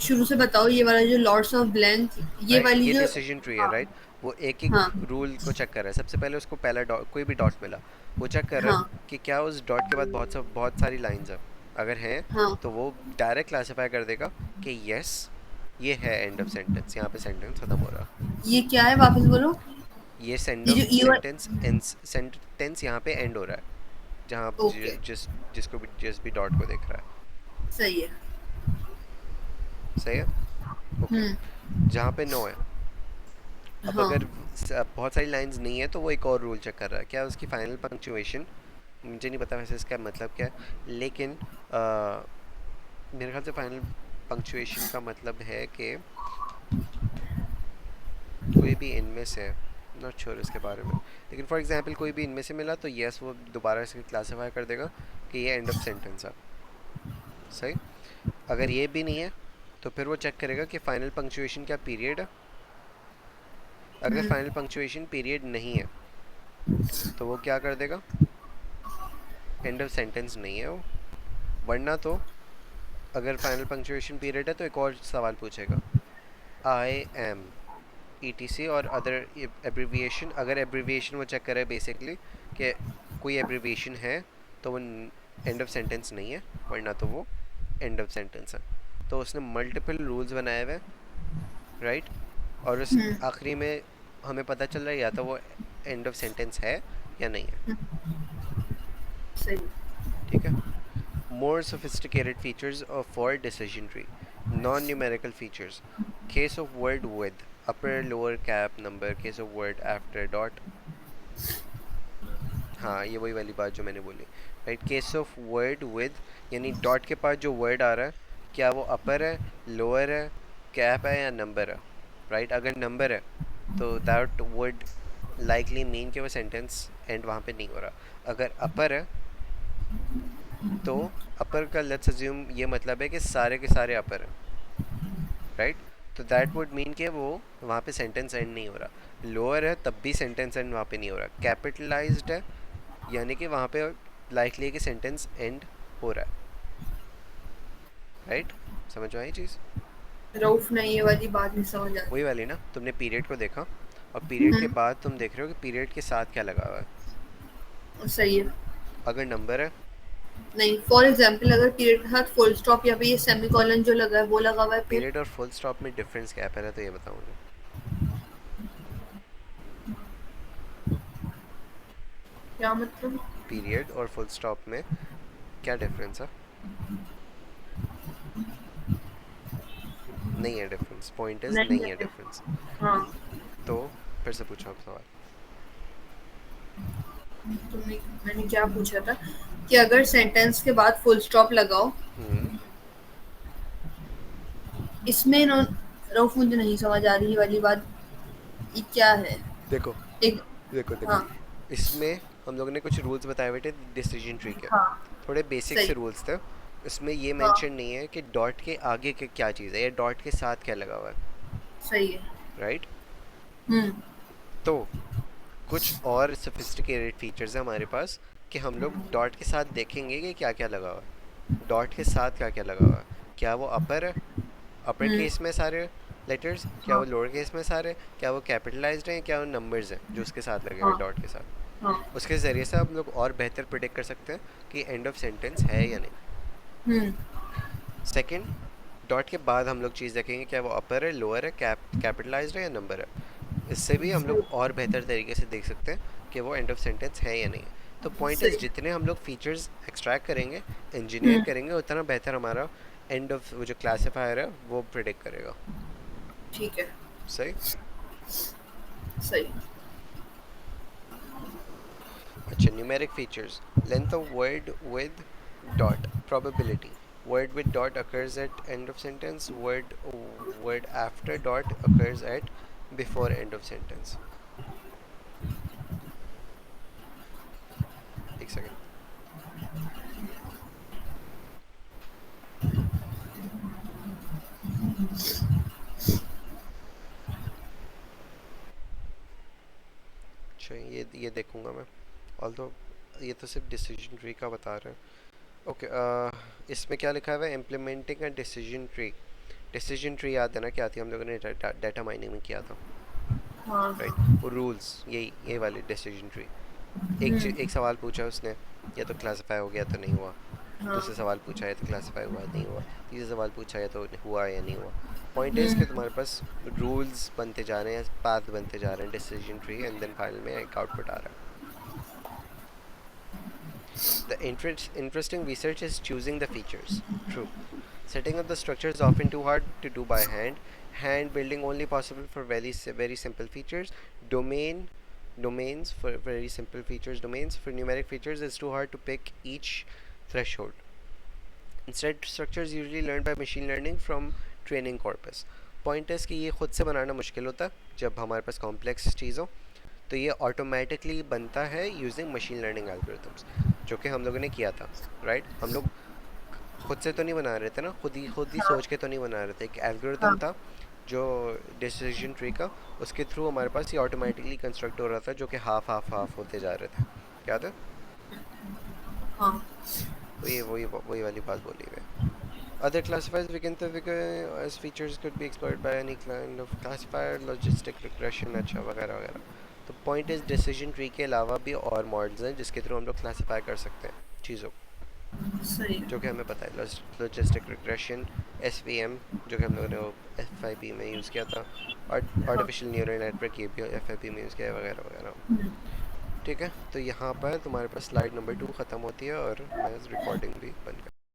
शुरू से बताओ, ये वाला जो लॉर्ड्स ऑफ ब्लैंक, ये राइट, वाली ये जो। डिसीजन ट्री है, हाँ, राइट। वो एक एक हाँ, रूल को चेक कर रहा है, सबसे पहले उसको पहला डॉट, कोई भी डॉट मिला, वो चेक कर रहा है हाँ, कि क्या उस डॉट के बाद बहुत सारी लाइंस है, अगर हैं हाँ। तो वो डायरेक्ट क्लासिफाई कर देगा कि यस ये है एंड ऑफ सेंटेंस, यहाँ पे सेंटेंस खत्म हो रहा। ये क्या है, वापस बोलो? ये सेंड ये जो ऑफ ई सेंटेंस, सेंटेंस यहाँ पे एंड हो रहा है, जहाँ आप ओके, जिसको भी जिस भी डॉट को देख रहा है। सही है। सही है, ओके। हुँ, जहाँ पे नो है, अब हाँ, अगर बहुत सारी लाइंस नहीं है तो वो एक और रूल चेक कर रहा है, क्या उसकी फाइनल पंक्चुएशन, मुझे नहीं पता वैसे इसका मतलब क्या है, लेकिन मेरे ख्याल से फाइनल पंक्चुएशन का मतलब है कि कोई भी इनमें से, नॉट श्योर इसके बारे में, लेकिन फॉर एग्जांपल कोई भी इनमें से मिला तो यस वो दोबारा से क्लासिफाई कर देगा कि ये एंड ऑफ सेंटेंस है। सही। अगर ये भी नहीं है तो फिर वो चेक करेगा कि फाइनल पंक्चुएशन क्या पीरियड है, अगर हुँ, फाइनल पंक्चुएशन पीरियड नहीं है तो वो क्या कर देगा, एंड ऑफ सेंटेंस नहीं है वो, वरना तो अगर फाइनल पंक्चुएशन पीरियड है तो एक और सवाल पूछेगा, आई एम ईटीसी और अदर एब्रिविएशन, अगर एब्रिविएशन वो चेक करे बेसिकली कि कोई एब्रिविएशन है तो वो एंड ऑफ सेंटेंस नहीं है, वरना तो वो एंड ऑफ सेंटेंस है। तो उसने मल्टीपल रूल्स बनाए हुए, राइट। और उस हुँ, आखिरी में हमें पता चल रहा है या तो वो एंड ऑफ सेंटेंस है या नहीं है। सही। ठीक है। More sophisticated features for decision tree. Non-numerical features. Case of word with upper lower cap number. Case of word after dot. हाँ, ये वही वाली बात जो मैंने बोली, right. Case of word with, यानी डॉट के पास जो वर्ड आ रहा है क्या वो अपर है, लोअर है, कैप है या नंबर है, राइट। अगर नंबर है तो दैट वर्ड लाइकली मीन कि वो सेंटेंस एंड वहाँ पे नहीं हो रहा। अगर अपर है तो अपर का लेट्स अज्यूम ये मतलब है कि सारे के सारे अपर हैं, राइट। तो दैट वुड मीन कि वो वहाँ पे सेंटेंस एंड नहीं हो रहा। लोअर है तब भी सेंटेंस एंड वहाँ पे नहीं हो रहा। कैपिटलाइज्ड है यानी कि वहाँ पे लाइकली है कि सेंटेंस एंड हो रहा है, राइट। समझ में आई चीज़? रऊफ ने ये वाली बात नहीं समझ आ वही रही। वाली ना, तुमने पीरियड को देखा और पीरियड हुँ, के बाद तुम देख रहे हो कि पीरियड के साथ क्या लगा हुआ है। सही है। अगर नंबर है नहीं, फॉर एग्जाम्पल अगर पीरियड के साथ फुल स्टॉप या फिर ये सेमी कॉलन जो लगा है वो लगा हुआ है फिर पीरियड और फुल स्टॉप में डिफरेंस क्या है, पहले तो ये बताओ मुझे। क्या मतलब? पीरियड और फुल स्टॉप में क्या डिफरेंस है? नहीं है डिफरेंस, पॉइंट इज नहीं नहीं है है। डिफरेंस। हाँ, तो फिर से पूछो आप सवाल। तुमने मैंने क्या पूछा था कि अगर सेंटेंस के बाद फुल स्टॉप लगाओ, हम्म। इसमें नो रऊफ मुझे नहीं समझ आ रही ये वाली बात, ये क्या है? देखो एक देखो देखो, हाँ, इसमें हम लोगों ने कुछ रूल्स बताए हुए थे डिसीजन ट्री के, हाँ, थोड़े बेसिक से सही, रूल्स थे। इसमें ये हाँ, मेंशन नहीं है कि डॉट के आगे के क्या चीज़ है या डॉट के साथ क्या लगा हुआ है, सही है। राइट? हुँ, तो कुछ और सोफिस्टिकेटेड फीचर्स हैं हमारे पास कि हम लोग डॉट के साथ देखेंगे कि क्या क्या लगा हुआ है। डॉट के साथ क्या क्या लगा हुआ है, क्या वो अपर है, अपर हुँ, केस में सारे लेटर्स, क्या वो हाँ, लोअर केस में सारे, क्या वो कैपिटलाइज्ड हैं, क्या वो नंबर्स हैं जो उसके साथ लगे हुए हाँ, हैं डॉट के साथ। हाँ, उसके ज़रिए से हम लोग और बेहतर प्रिडिक्ट कर सकते हैं कि एंड ऑफ सेंटेंस है या नहीं। हुँ, सेकंड, डॉट के बाद हम लोग चीज़ देखेंगे क्या वो अपर है, लोअर है, कैपिटलाइज्ड है या नंबर है। इससे भी हम सही, लोग और बेहतर तरीके से देख सकते हैं कि वो एंड ऑफ सेंटेंस है या नहीं है। तो पॉइंट इज सही, जितने हम लोग फीचर्स एक्सट्रैक्ट करेंगे, इंजीनियर हुँ, करेंगे, उतना बेहतर हमारा एंड ऑफ वो जो क्लासिफायर है वो प्रिडिक्ट करेगा। ठीक है, सही। सही, अच्छा, numeric features, length of word with dot, probability, word with dot occurs at end of sentence, word after dot occurs at before end of sentence। एक सेकेंड। अच्छा, ये देखूंगा मैं, ऑल्दो ये तो सिर्फ डिसीजन ट्री का बता रहे हैं। ओके, इसमें क्या लिखा हुआ है, implementing a decision tree. Decision tree याद है ना क्या थी, हम लोगों ने डाटा माइनिंग में किया था, हाँ, राइट? हाँ, वो रूल्स, यही ये वाली डिसीजन ट्री। हुँ, एक सवाल पूछा उसने, या तो क्लासिफाई हो गया तो नहीं हुआ। हाँ, दूसरा सवाल पूछा है तो क्लासिफाई हुआ नहीं हुआ। तीसरा सवाल पूछा है तो हुआ या नहीं हुआ। पॉइंट इज कि हुँ, तुम्हारे पास रूल्स बनते जा रहे हैं, पाथ बनते जा रहे हैं decision tree, and then final में एक आउटपुट आ रहा है। The interesting research is choosing the features. True. Setting up the structure is often too hard to do by hand. Hand building only possible for very simple features. Domains for very simple features. Domains for numeric features is too hard to pick each threshold. Instead, structure is usually learned by machine learning from training corpus. Point है कि ये खुद से बनाना मुश्किल होता है जब हमारे पास कॉम्प्लेक्स चीज़ हो, तो ये ऑटोमेटिकली बनता है यूजिंग मशीन लर्निंग एल्गोरिथम्स, जो कि हम लोगों ने किया था, राइट? हम लोग खुद से तो नहीं बना रहे थे ना, खुद ही हाँ, सोच के तो नहीं बना रहे थे, एक एल्गोरिथम हाँ, था जो डिसीजन ट्री का, उसके थ्रू हमारे पास ये ऑटोमेटिकली कंस्ट्रक्ट हो रहा था, जो कि हाफ हाफ हाफ होते जा रहे थे। याद है? हाँ, तो ये वही वाली बात बोली हुई है। Other classifiers we can as features could be exploited by any kind of classifier, logistic regression, अच्छा वगैरह वगैरह। तो पॉइंट इज डिसीजन ट्री के अलावा भी और मॉडल्स हैं जिसके थ्रू हम लोग क्लासीफाई कर सकते हैं चीज़ों को, सही, जो कि हमें पता है। लॉजिस्टिक रिग्रेशन, एसवीएम, जो कि हम लोगों ने वो एफआईपी में यूज़ किया था, और हाँ, आर्टिफिशियल न्यूरल नेटवर्क ये भी एफआईपी में यूज़ किया है, वगैरह वगैरह। हुँ, ठीक है, तो यहाँ पर तुम्हारे पास स्लाइड नंबर 2 ख़त्म होती है और मैं रिकॉर्डिंग भी बंद कर